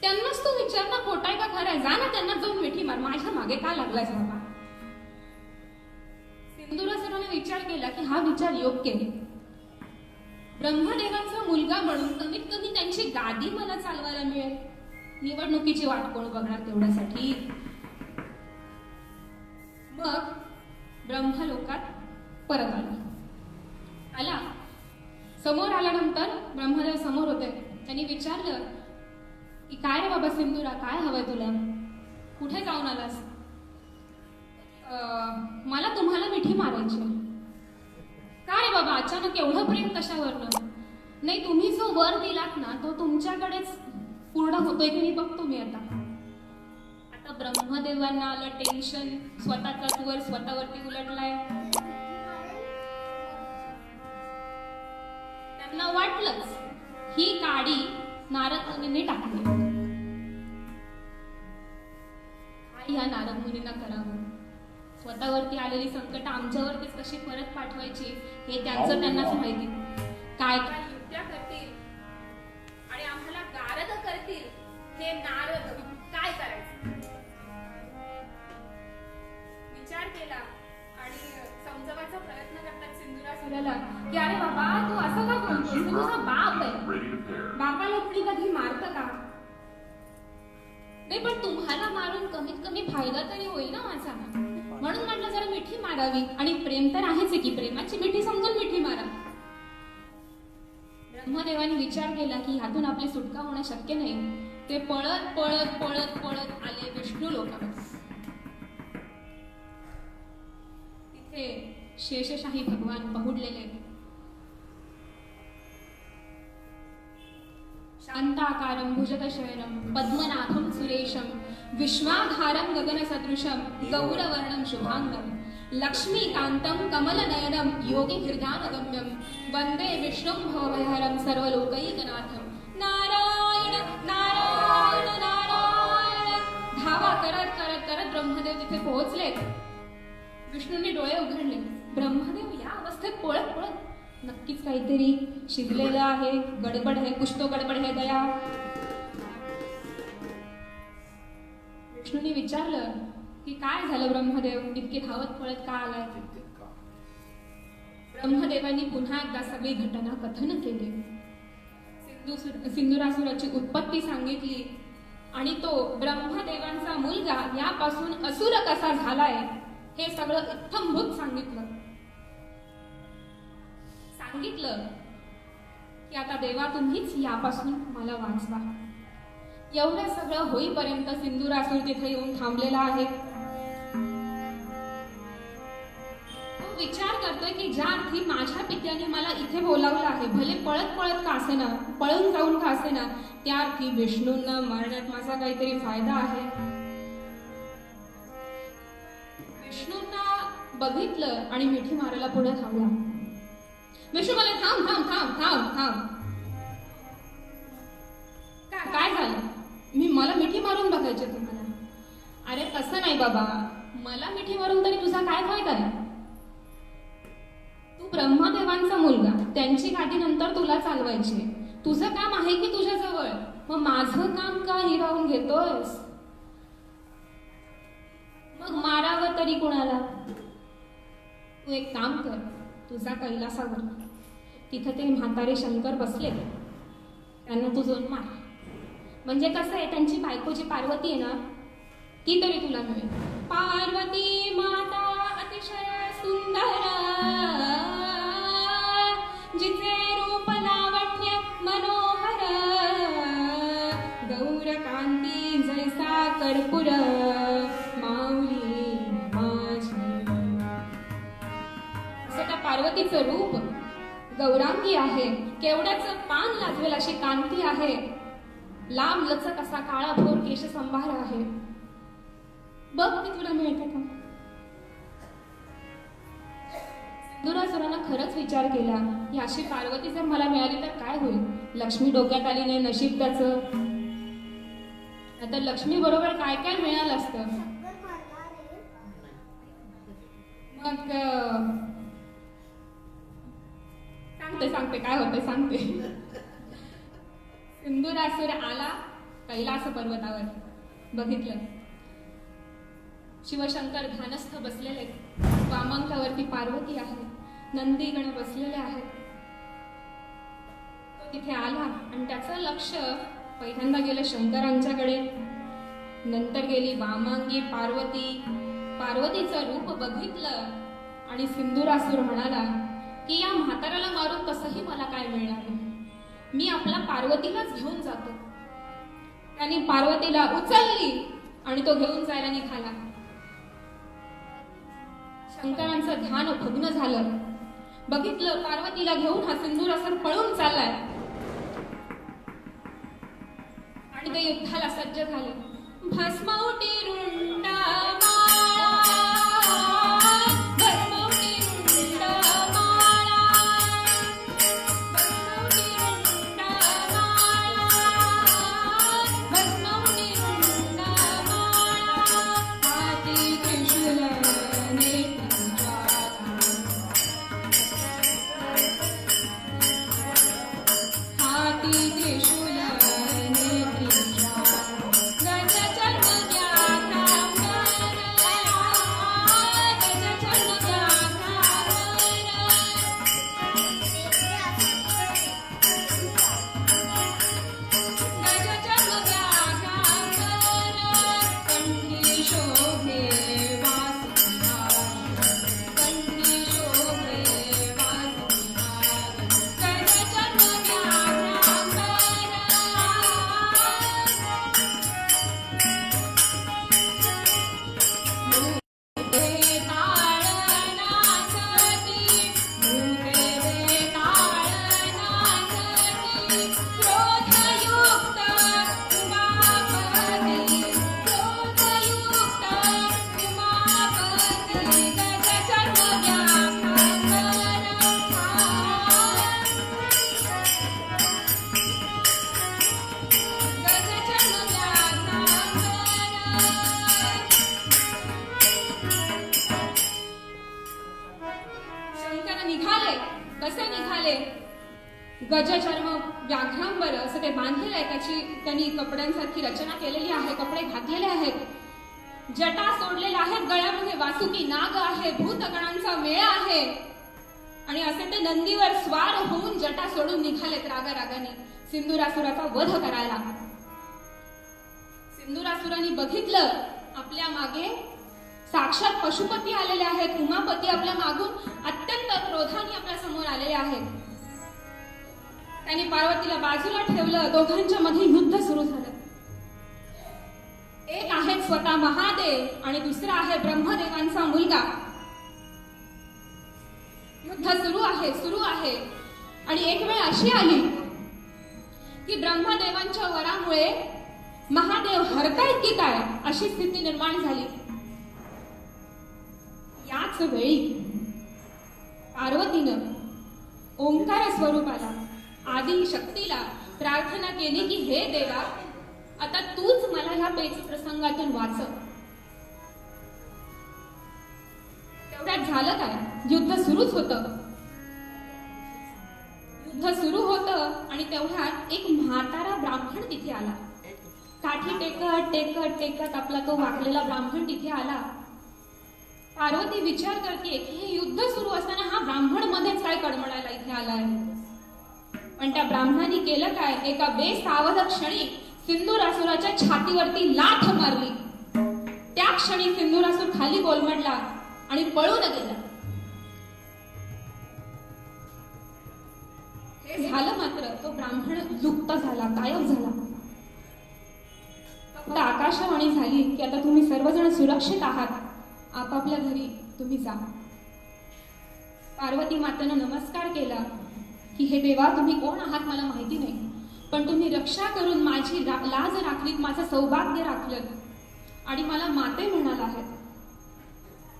त्यांनाच तू विचार ना, खोटा आहे का खरं आहे? जा ना त्यांना जाऊन मिठी मार. माझ्या मागे का लागलास बाबा? सिंधुरासुराने विचार केला की हा विचार योग्य आहे. ब्रह्मदेवांचा मुलगा म्हणून कमीत कमी त्यांची गादी मला चालवायला मिळेल. निवडणुकीची वाट कोण बघणार तेवढ्यासाठी? मग ब्रह्मलोकात परत आला. समोर आल्यानंतर ब्रह्मदेव समोर होते. त्यांनी विचारलं की काय रे बाबा सिंधुरा, काय हवंय तुला? कुठे जाऊन आलास? मला तुम्हाला मिठी मारायची. काय रे बाबा, अचानक एवढं प्रेम कशावरनं? नाही, तुम्ही जो वर दिलात ना तो तुमच्याकडेच पूर्ण होतोय की नाही बघतो मी आता. आता ब्रह्मदेवांना आलं टेन्शन, स्वतःचाच वर स्वतःवरती उलटलाय. त्यांना वाटलंच ही गाडी नारद मुनींनी टाकली. काय ह्या नारद मुनींना करावं? स्वतःवरती आलेली संकट आमच्यावरतीच कशी परत पाठवायची हे त्यांनाच माहिती. काय काय युक्त्या करतील आणि आम्हाला गारद करतील हे नारद काय करायचं? विचार केला आणि समजवायचा प्रयत्न करतात सिंधुरासुराला की अरे बाबा, तू असं का बोलतोस? तू तुझा बाप आहे. बापाला कुणी कधी मारतं का? नाही, पण तुम्हाला मारून कमीत कमी फायदा तरी होईल ना माझा. म्हणून म्हटलं जरा मिठी मारावी. आणि प्रेम तर आहेच की, प्रेमाची मिठी समजून मिठी मारा. ब्रह्मदेवाने विचार केला की ह्यातून आपली सुटका होणं शक्य नाही. ते पळत पळत पळत पळत आले विष्णू लोकात. तिथे शेषशाही भगवान पहुडलेले. शांताकारं भुजगशयनं पद्मनाभं सुरेशं विश्वाधारं गगनसदृशं गौरवर्णं शुभांगं लक्ष्मीकान्तं कमलनयनं योगिभिर्ध्यानगम्यं वन्दे विष्णुं भवभयहरं सर्वलोकैकनाथं. नारायण नारायण नारायण. धावा करत करत करत ब्रह्मदेव तिथे पोहोचले. विष्णूंनी डोळे उघडले. ब्रह्मदेव या अवस्थेत पळत पळत नक्कीच काहीतरी शिजलेलं आहे, गडबड है, कुछ तो गडबड है गया. विष्णूंनी विचारलं की काय झालं ब्रह्मदेव, इतके धावत पळत का आलाय? ब्रह्मदेवांनी पुन्हा एकदा सगळी घटना कथन केली. सिंधुरासुराची उत्पत्ती सांगितली आणि तो ब्रह्मदेवांचा मुलगा यापासून असुर कसा झालाय हे सगळं इत्थंभूत सांगितलं की आता देवा तुम्हीच यापासून मला वाचवा. एवढं सगळं होईपर्यंत सिंधुरासुर तिथे येऊन थांबलेला आहे. तो विचार करतोय की ज्या अर्थी माझ्या पित्याने मला इथे बोलावलं आहे, भले पळत पळत का असेना, पळून जाऊन का असेना, त्या अर्थी विष्णूंना मारण्यात माझा काहीतरी फायदा आहे. विष्णूंना बघितलं आणि मिठी मारायला पुढे थांबला. विष्णू मला थांब थांब थांब थांब थांब. काय झालं? मला मिठी मारून बघायचे तुम्हाला? अरे तसं नाही बाबा, मला मिठी मारून तरी तुझा काय फायदा आहे? तू ब्रह्मदेवांचा मुलगा, त्यांची गादी नंतर तुला चालवायची. तुझं काम आहे की तुझ्या जवळ, मग माझं काम का हिरावून घेतोयस? मग मारावं तरी कोणाला? तू एक काम कर, तुझा कैलासावर तिथं ते म्हातारे शंकर बसले, त्यांना तू जाऊन मार. म्हणजे कसं आहे, त्यांची बायको जी पार्वती आहे ना, ती तरी तुला मिळेल. पार्वती माता अतिशय सुंदर, जिचे रूप लावण्य मनोहर, गौरकांती जैसा कर्पूर, माऊली माझी. असं त्या पार्वतीचं रूप गौरांगी आहे. केवढ्याचं पान लागेल अशी कांती आहे. लांब लचक असा काळा भोर केश संभार आहे. बघ ती तुला मिळते का? सिंधुरासुरानं खरंच विचार केला की अशी पार्वती जर मला मिळाली तर काय होईल. लक्ष्मी डोक्यात आली नाही, नशीब त्याचं. आता लक्ष्मी बरोबर काय काय मिळालं असतं. मग सांगते काय होतंय सांगते. सिंदूरासुर आला कैलास पर्वतावर. बघितलं शिवशंकर ध्यानस्थ बसलेले, वामांकावरती पार्वती आहे, नंदीगण बसलेले आहेत. तो तिथे आला आणि त्याचं लक्ष पहिल्यांदा गेलं शंकरांच्याकडे, नंतर गेली वामांगी पार्वती. पार्वतीचं रूप बघितलं आणि सिंदूरासुर म्हणाला की या म्हाताऱ्याला मारून तसंही मला काय मिळणार, मी आपला पार्वतीलाच घेऊन जातो. त्याने पार्वतीला उचलली आणि तो घेऊन जायला निघाला. शंकरांचं ध्यान भग्न झालं. बघितलं पार्वतीला घेऊन हा सिंदूरासुर पळून चाललाय आणि ते युद्धाला सज्ज झाले. भस्मौटी रुंडा गजचर्म व्याघ्रांबर असं ते बांधलेलं आहे. त्याची त्यांनी कपड्यांसारखी रचना केलेली आहे, कपडे घातलेले आहेत, जटा सोडलेल्या आहेत, गळ्यामध्ये वासुकी नाग आहे, भूतगणांचा मेळा आहे आणि असे ते नंदीवर स्वार होऊन जटा सोडून निघालेत रागारागाने सिंदूरासुराचा वध करायला. सिंदूरासुराने बघितलं आपल्या मागे साक्षात पशुपती आलेले आहेत, उमापती आपल्या मागून अत्यंत क्रोधाने आपल्या समोर आलेले आहेत. त्यांनी पार्वतीला बाजूला ठेवलं. दोघांच्या मध्ये युद्ध सुरू झालं. एक आहे स्वतः महादेव आणि दुसरा आहे ब्रह्मदेवांचा मुलगा. युद्ध सुरू आहे आणि एक वेळ अशी आली की ब्रह्मदेवांच्या वरामुळे महादेव हरतायत की काय अशी स्थिती निर्माण झाली. याच वेळी पार्वतीनं ओंकार स्वरूपाला आदि शक्तीला प्रार्थना केली की हे देवा, आता तूच मला ह्या पेच प्रसंगातून वाचव. तेवढ्यात झालं काय, युद्ध सुरूच होतं. युद्ध सुरू होतं आणि तेवढ्यात एक म्हातारा ब्राह्मण तिथे आला. काठी टेकत टेकत टेकत आपला तो वाकलेला ब्राह्मण तिथे आला. पार्वती विचार करते की हे युद्ध सुरू असताना हा ब्राह्मण मध्येच काय कडमडायला इथे आलाय. पण त्या ब्राह्मणाने केलं काय, एका बेसावध क्षणी सिंदूरासुराच्या छातीवरती लाथ मारली. त्या क्षणी सिंदूरासुर खाली कोलमडला आणि पळून गेला. हे झालं मात्र तो ब्राह्मण लुप्त झाला, गायब झाला. फक्त आकाशवाणी झाली की आता तुम्ही सर्वजण सुरक्षित आहात, आपापल्या घरी तुम्ही जा. पार्वती मातेनं नमस्कार केला की हे देवा, तुम्ही कोण आहात मला माहिती नाही, पण तुम्ही रक्षा करून माझी लाज राखलीत, माझं सौभाग्य राखलं आणि मला माते म्हणाला आहेत.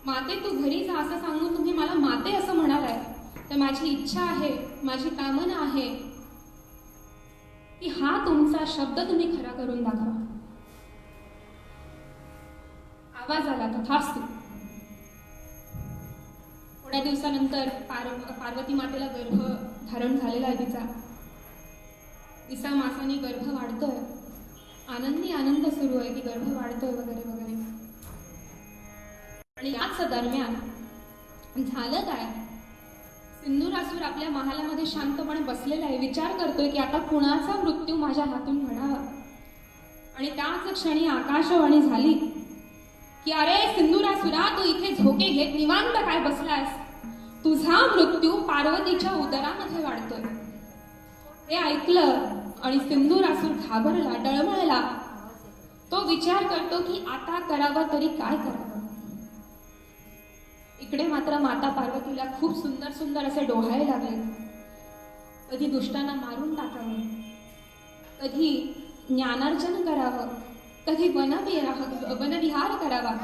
माते तू घरी जा असं सांगून तुम्ही मला माते असं म्हणालाय, तर माझी इच्छा आहे, माझी कामना आहे की हा तुमचा शब्द तुम्ही खरा करून दाखवा. आवाज आला तथास्तु. थोड्या दिवसानंतर पार्वती मातेला गर्भ धारण झालेला आहे तिचा. दिसा मासाने गर्भ वाढतोय, आनंदी आनंद सुरू आहे की गर्भ वाढतोय वगैरे वगैरे. आणि याच दरम्यान झालं काय, सिंधुरासूर आपल्या महालामध्ये शांतपणे बसलेला आहे, विचार करतोय की आता कुणाचा मृत्यू माझ्या हातून घडावा. आणि त्याच क्षणी आकाशवाणी झाली की अरे सिंधुरासुरा, तू इथे झोके घेत निवांत काय बसलास, तुझा मृत्यू पार्वतीच्या उदरामध्ये वाढतोय. हे ऐकलं आणि सिंधुरासूर घाबरला, डळमळला. तो विचार करतो की आता करावं तरी काय करावं. इकडे मात्र माता पार्वतीला खूप सुंदर सुंदर असे डोहाळे लागले. कधी दुष्टांना मारून टाकावं, कधी ज्ञानार्जन करावं, कधी वनविहार करावा.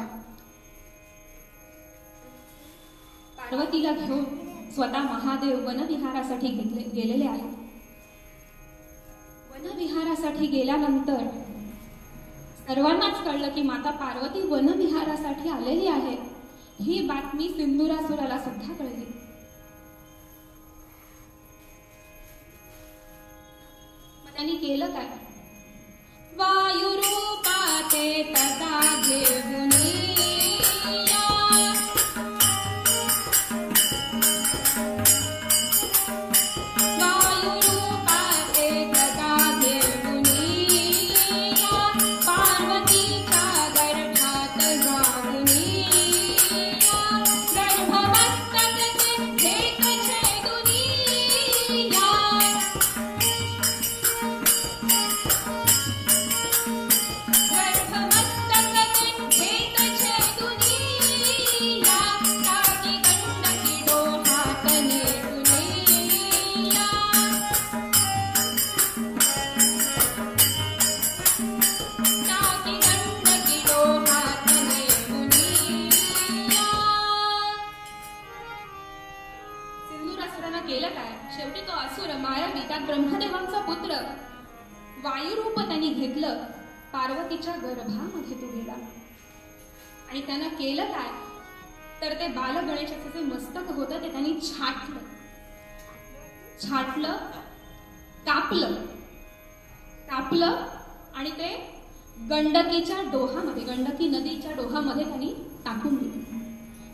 पार्वतीला घेऊन स्वतः महादेव वनविहारासाठी गेलेले आहेत. वनविहारासाठी गेल्यानंतर सर्वांनाच कळलं की माता पार्वती वनविहारासाठी आलेली आहे. ही बातमी सिंधुरासुराला सुद्धा कळली. मग त्यांनी केलं काय, वायुरूपाते तदा घेऊनी केलं काय, शेवटी तो असुर मायावी त्या ब्रह्मदेवांचा पुत्र वायुरूप त्यांनी घेतलं. पार्वतीच्या गर्भामध्ये तो गेला आणि त्यानं केलं काय, तर ते बाल गणेशाचं जे मस्तक होतं ते त्यांनी छाटलं, कापलं आणि ते गंडकीच्या डोहामध्ये, गंडकी नदीच्या डोहामध्ये त्यांनी टाकून दिलं.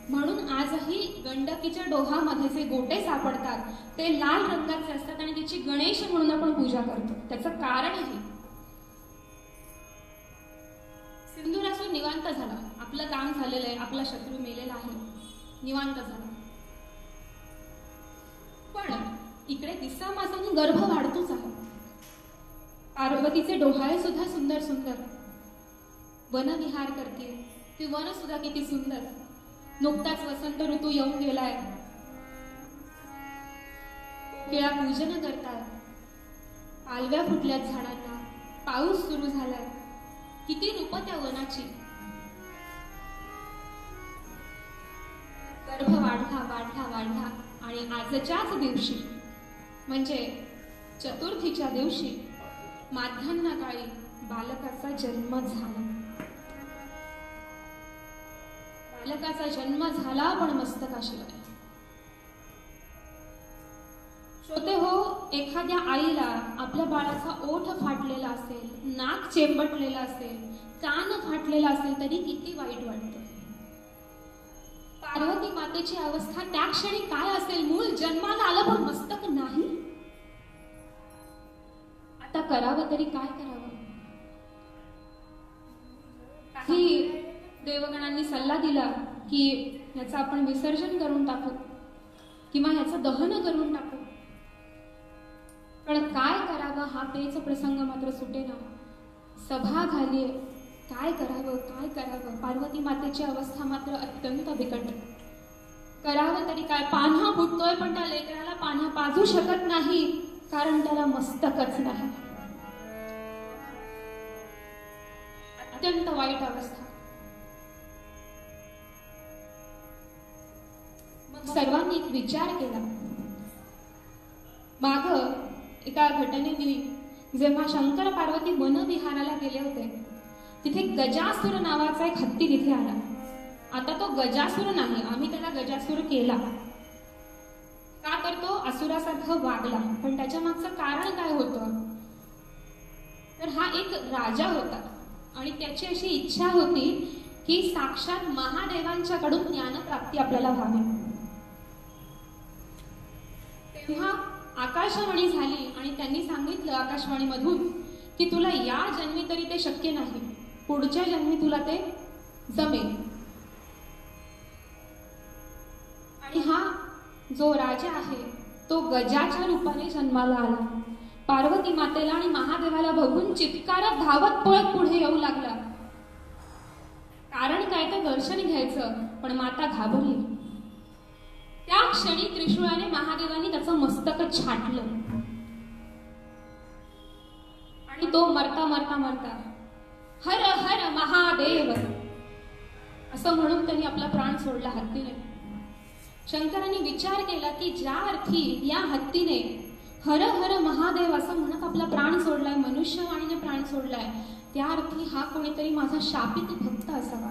म्हणून आजही गंडकीच्या डोहामध्ये जे गोटे सापडतात ते लाल रंगाचे असतात आणि त्याची गणेश म्हणून आपण पूजा करतो. त्याचं कारण आहे, सिंधुरासूर निवांत झाला, आपलं काम झालेलं आहे, आपला शत्रू मेलेला आहे, निवांत झाला. पण इकडे दिसा मासाने गर्भ वाढतोच आहे. पार्वतीचे डोहाळे सुद्धा सुंदर सुंदर, वनविहार करते, ते वन सुद्धा किती सुंदर. नुकताच वसंत ऋतू येऊन गेलाय, केळा पूजन करतात, पालव्या फुटल्यात झाडांना, पाऊस सुरू झालाय, किती रूप त्या वनाची. गर्भ वाढला वाढला वाढला आणि आजच्याच दिवशी म्हणजे चतुर्थीच्या दिवशी माध्यान्हकाळी बालकाचा जन्म झाला. बालकाचा जन्म झाला पण मस्तकाशिवाय. श्रोते हो, एखाद्या आईला आपल्या बाळाचा ओठ फाटलेला असेल, नाक चेंबटलेला असेल, कान फाटलेला असेल तरी किती वाईट वाटतं. पार्वती मातेची अवस्था त्या क्षणी काय असेल, मूल जन्माला आलं पण मस्तक नाही. आता करावं तरी काय करावं. काही देवगणांनी सल्ला दिला की ह्याचं आपण विसर्जन करून टाकू किंवा ह्याचं दहन करून टाकू. पण काय करावं हा तेच प्रसंग मात्र सुटेना. सभा झालीये, काय करावं. पार्वती मातेची अवस्था मात्र अत्यंत बिकट. करावं तरी काय, पान्हा फुटतोय पण त्या लेकराला पान्हा पाजू शकत नाही कारण त्याला मस्तकच नाही. अत्यंत वाईट अवस्था. सर्वांनी एक विचार केला. माग एका घटनेने जेव्हा शंकर पार्वती वनविहाराला गेले होते तिथे गजासुर नावाचा एक हत्ती तिथे आला. आता तो गजासुर नाही, आम्ही त्याला गजासुर केला का तर तो असुरासारखं वागला. पण त्याच्या मागचं कारण काय होतं तर हा एक राजा होता आणि त्याची अशी इच्छा होती की साक्षात महादेवांच्याकडून ज्ञानप्राप्ती आपल्याला व्हावी. तेव्हा आकाशवाणी झाली आणि त्यांनी सांगितलं आकाशवाणीमधून की तुला या जन्मी तरी ते शक्य नाही, पुढच्या जन्मी तुला ते जमेल. आणि हा जो राजा आहे तो गजाच्या रूपाने जन्माला आला. पार्वती मातेला आणि महादेवाला बघून चित्कारत धावत पळत पुढे येऊ लागला. कारण काय तर दर्शन घ्यायचं, पण माता घाबरली. त्या क्षणी त्रिशूळाने महादेवानी त्याचं मस्तक छाटलं आणि तो मरता मरता मरता हर हर महादेव असं म्हणून त्यांनी आपला प्राण सोडला हत्तीने. शंकरांनी विचार केला की ज्या अर्थी या हत्तीने हर हर महादेव असं म्हणत आपला प्राण सोडलाय, मनुष्यवाणीने प्राण सोडलाय, त्या अर्थी हा कोणीतरी माझा शापित भक्त असावा.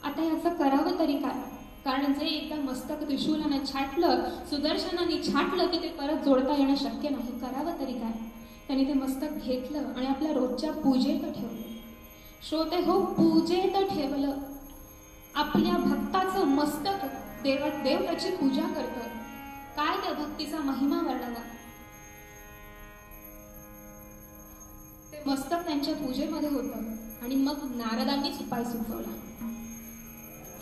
आता याचं करावं तरी काय? कारण जे एकदा मस्तक त्रिशूलाने छाटलं, सुदर्शनाने छाटलं की ते परत जोडता येणं शक्य नाही. करावं तरी काय? त्यांनी ते मस्तक घेतलं आणि आपल्या रोजच्या पूजेत ठेवलं. श्रोते हो, पूजेत ठेवलं. आपल्या भक्ताचं मस्तक देव त्याची पूजा करतोय. काय त्या भक्तीचा महिमा वर्णवा. ते मस्तक त्यांच्या पूजेमध्ये होतं आणि मग नारदांनीच उपाय सुचवला.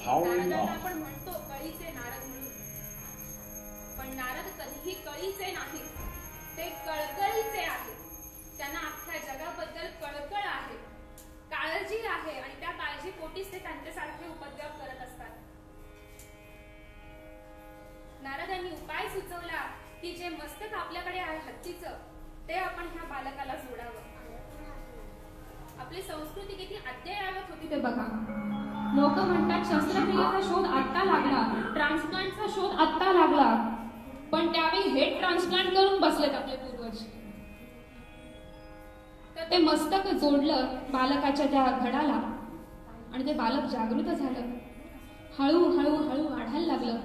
नारदांना आपण म्हणतो कळीचे नारद म्हणून, पण नारद कधीही कळीचे नाही, ते कळकळीचे आहेत. त्यांना अख्ख्या जगाबद्दल कळकळ आहे, काळजी आहे आणि त्या काळजीपोटीच ते त्यांच्यासारखे उपद्रव करत असतात. नारदांनी उपाय सुचवला की जे मस्तक आपल्याकडे आहे हत्तीचं, ते आपण ह्या बालकाला जोडावं. आपली संस्कृती किती अद्ययावत होती ते बघा. लोक म्हणतात शस्त्रक्रियेचा शोध आत्ता लागला, ट्रान्सप्लांटचा शोध आत्ता लागला, पण त्यावेळी हेड ट्रान्सप्लांट करून बसलेत आपले पूर्वज. तर ते मस्तक जोडलं बालकाच्या त्या घडाला आणि ते बालक जागृत झालं. हळूहळू हळू वाढायला लागलं.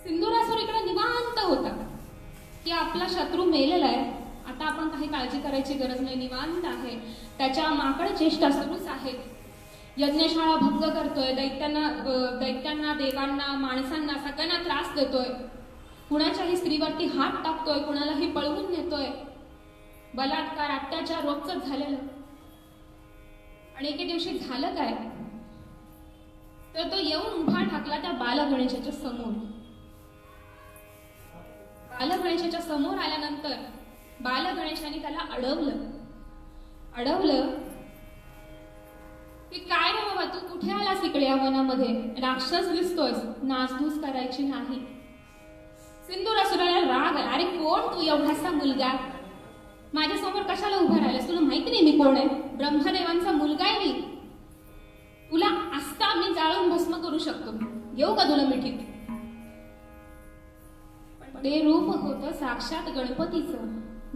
सिंधुरासुर इकडे निवांत होता की आपला शत्रू मेलेला आहे, आता आपण काही काळजी करायची गरज नाही, निवांत आहे. त्याच्या माकड चेष्टा सुरूच आहेत. यज्ञशाळा भंग करतोय, दैत्यांना, देवांना, माणसांना सगळ्यांना त्रास देतोय, कुणाच्याही स्त्रीवरती हात टाकतोय, कुणालाही पळवून नेतोय. बलात्कार, अत्याचार रोजच झालेलं. आणि एके दिवशी झालं काय, तर तो येऊन उभा ठाकला त्या बालगणेशाच्या समोर. बालगणेशाच्या समोर आल्यानंतर बालगणेशाने त्याला अडवलं की काय रे बाबा, तू कुठे आलास इकडे या वनामध्ये? राक्षस दिसतोयस, नासधूस करायची नाही. सिंधुरासुराला राग आला. अरे कोण तू, एवढासा मुलगा माझ्या समोर कशाला उभा राहिलास? तुला माहिती नाही मी कोण आहे? ब्रह्मदेवांचा मुलगा आहे मी. तुला आस्ता मी जाळून भस्म करू शकतो, घेऊ का तुला मिठीत? ते रूप होतं साक्षात गणपतीचं,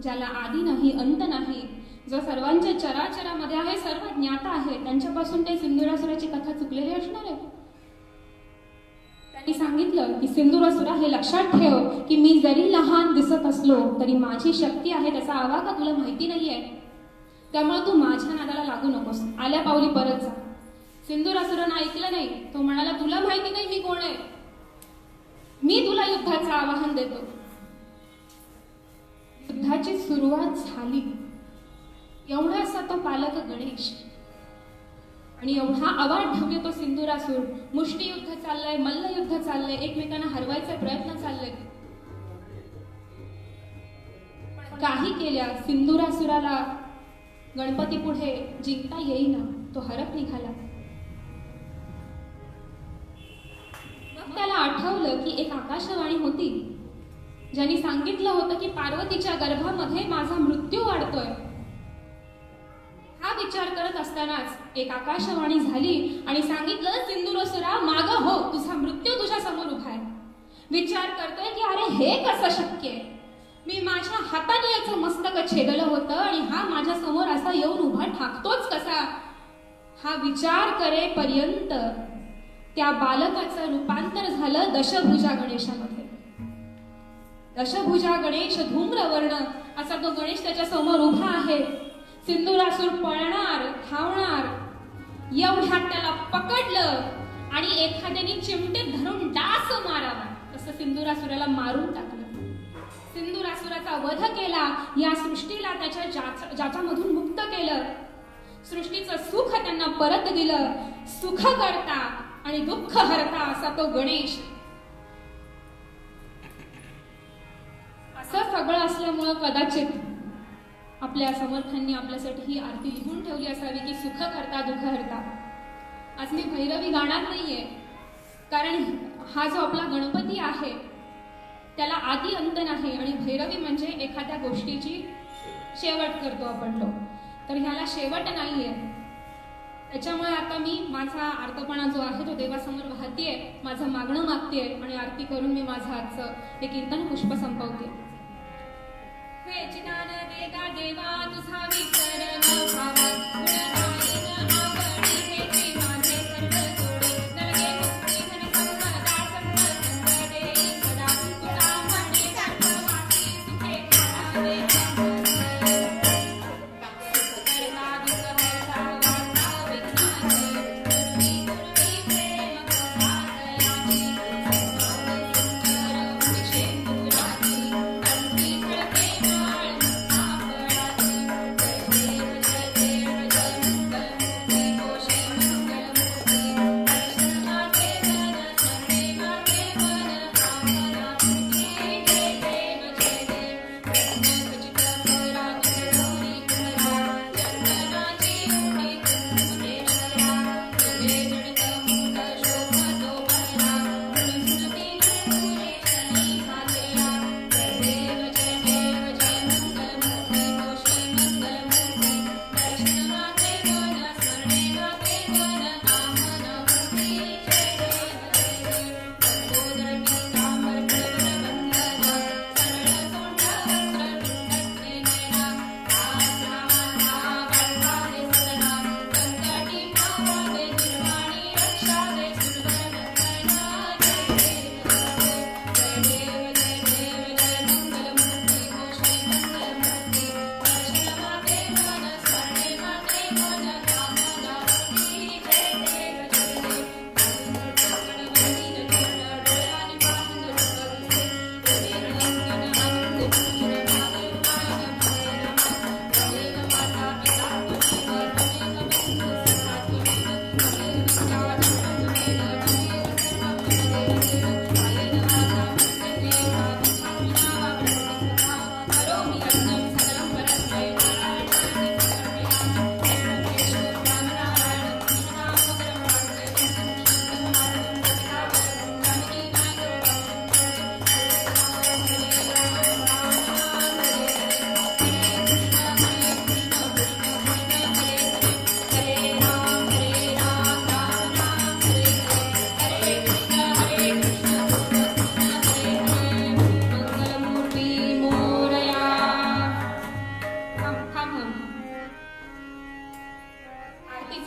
ज्याला आदी नाही अंत नाही, जो सर्वांच्या चराचरामध्ये आहे, सर्व ज्ञाता आहे. त्यांच्यापासून ते सिंधुरासुराची कथा चुकलेली असणार आहे. त्यांनी सांगितलं की सिंधुरासुरा, हे लक्षात ठेव की मी जरी लहान दिसत असलो तरी माझी शक्ती आहे, त्याचा आवाका तुला माहिती नाहीये. त्यामुळे तू माझ्या नादाला लागू नकोस, आल्या पावली परत जा. सिंधुरासुरानं ऐकलं नाही. तो म्हणाला, तुला माहिती नाही मी कोण आहे, मी तुला युद्धाचं आवाहन देतो. युद्धाची सुरुवात झाली. एवढा असा तो पालक गणेश आणि एवढा अवाढव्य तो सिंधुरासूर. मुष्टियुद्ध चाललंय, मल्लयुद्ध चाललंय, एकमेकांना हरवायचे प्रयत्न चालले. काही केल्या सिंधुरासुराला गणपती पुढे जिंकता येईना. तो हरप निघाला. मग त्याला आठवलं की एक आकाशवाणी होती ज्यांनी सांगितलं होतं की पार्वतीच्या गर्भामध्ये माझा मृत्यू वाढतोय. हा विचार करत असतानाच एक आकाशवाणी झाली आणि सांगितलं, सिंधुरासुरा माग हो, तुझा मृत्यू तुझ्या समोर उभा आहे. विचार करतोय की अरे हे कसं शक्य आहे? मी माझ्या हाताने याचं मस्तक छेदलं होतं आणि हा माझ्या समोर असा येऊन उभा ठाकतोच कसा? हा विचार करेपर्यंत त्या बालकाचं रूपांतर झालं दशभुजा गणेशामध्ये. दशभुजा गणेश धूम्रवर्ण असा तो गणेश त्याच्या समोर उभा आहे. सिंदुरासूर पळणार, धावणार, एवढ्यात त्याला पकडलं आणि एखाद्याने चिमटेत धरून डास मारावा तसं सिंदुरासुराला मारून टाकलं. सिंदुरासुराचा वध केला, या सृष्टीला त्याच्या जाचामधून मुक्त केलं. सृष्टीचं सुख त्यांना परत दिलं. सुख करता आणि दुःख हरता असा तो गणेश. असं सगळं असल्यामुळं कदाचित आपल्या समर्थांनी आपल्यासाठी ही आरती लिहून ठेवली असावी की सुख करता दुःख हरता. आज मी भैरवी गाणार नाहीये, कारण हा जो आपला गणपती आहे त्याला आदी अंत नाही आणि भैरवी म्हणजे एखाद्या गोष्टीची शेवट करतो आपण तो, तर ह्याला शेवट नाहीये. त्याच्यामुळे आता मी माझा आर्तपणा जो आहे तो देवासमोर वाहतीये, माझं मागणं मागतेय आणि आरती करून मी माझं आजचं हे कीर्तन पुष्प संपवते. हे चिदान देगा देवा तुझा विसर न व्हावा, गुणगायन आवडी हेची माझे सर्व जोडी, नरगे मुक्ती धन संपदा संत देई सदा, तुला म्हणे सर्ववासी सुखे खावे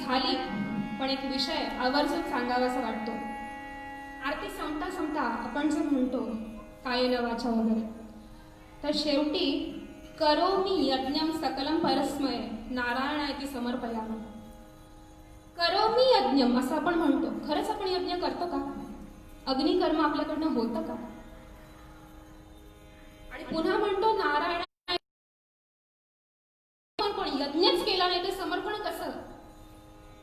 झाली, पण एक विषय आवर्जून सांगावासा वाटतो. आरती संपता संपता आपण जे म्हणतो कायेन वाचा वगैरे, तर शेवटी करोमि यज्ञम सकलम परस्मय नारायणायती समर्पयामि. करोमि यज्ञम असं आपण म्हणतो, खरंच आपण यज्ञ करतो का? अग्निकर्म आपल्याकडनं होतं का? आणि पुन्हा म्हणतो नारायण, पण यज्ञच केला नाही ते समर्पण कसं?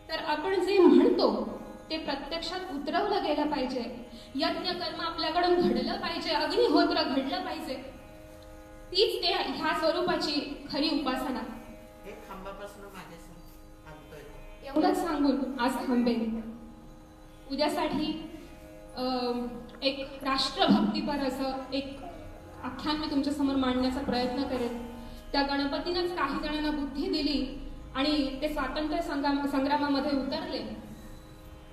तर आपण जे म्हणतो ते प्रत्यक्षात उतरवलं गेलं पाहिजे. यज्ञ कर्म आपल्याकडून घडलं पाहिजे, अग्निहोत्र घडलं पाहिजे. तीच ते ह्या स्वरूपाची खरी उपासना. एवढंच सांगून आज थांबेन. उद्यासाठी एक राष्ट्रभक्तीपर असं एक आख्यान मी तुमच्या समोर मांडण्याचा प्रयत्न करेन. त्या गणपतीनंच काही जणांना बुद्धी दिली आणि ते स्वातंत्र्य संग्रामामध्ये उतरले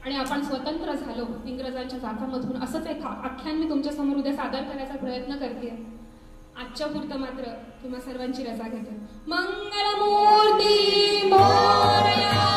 आणि आपण स्वतंत्र झालो इंग्रजांच्या जाचामधून. असंच एक आख्यान मी तुमच्या समोर उद्या सादर करायचा प्रयत्न करते. आजच्या पुरतं मात्र तुम्हा सर्वांची रजा घेते. मंगलमूर्ती मोरया.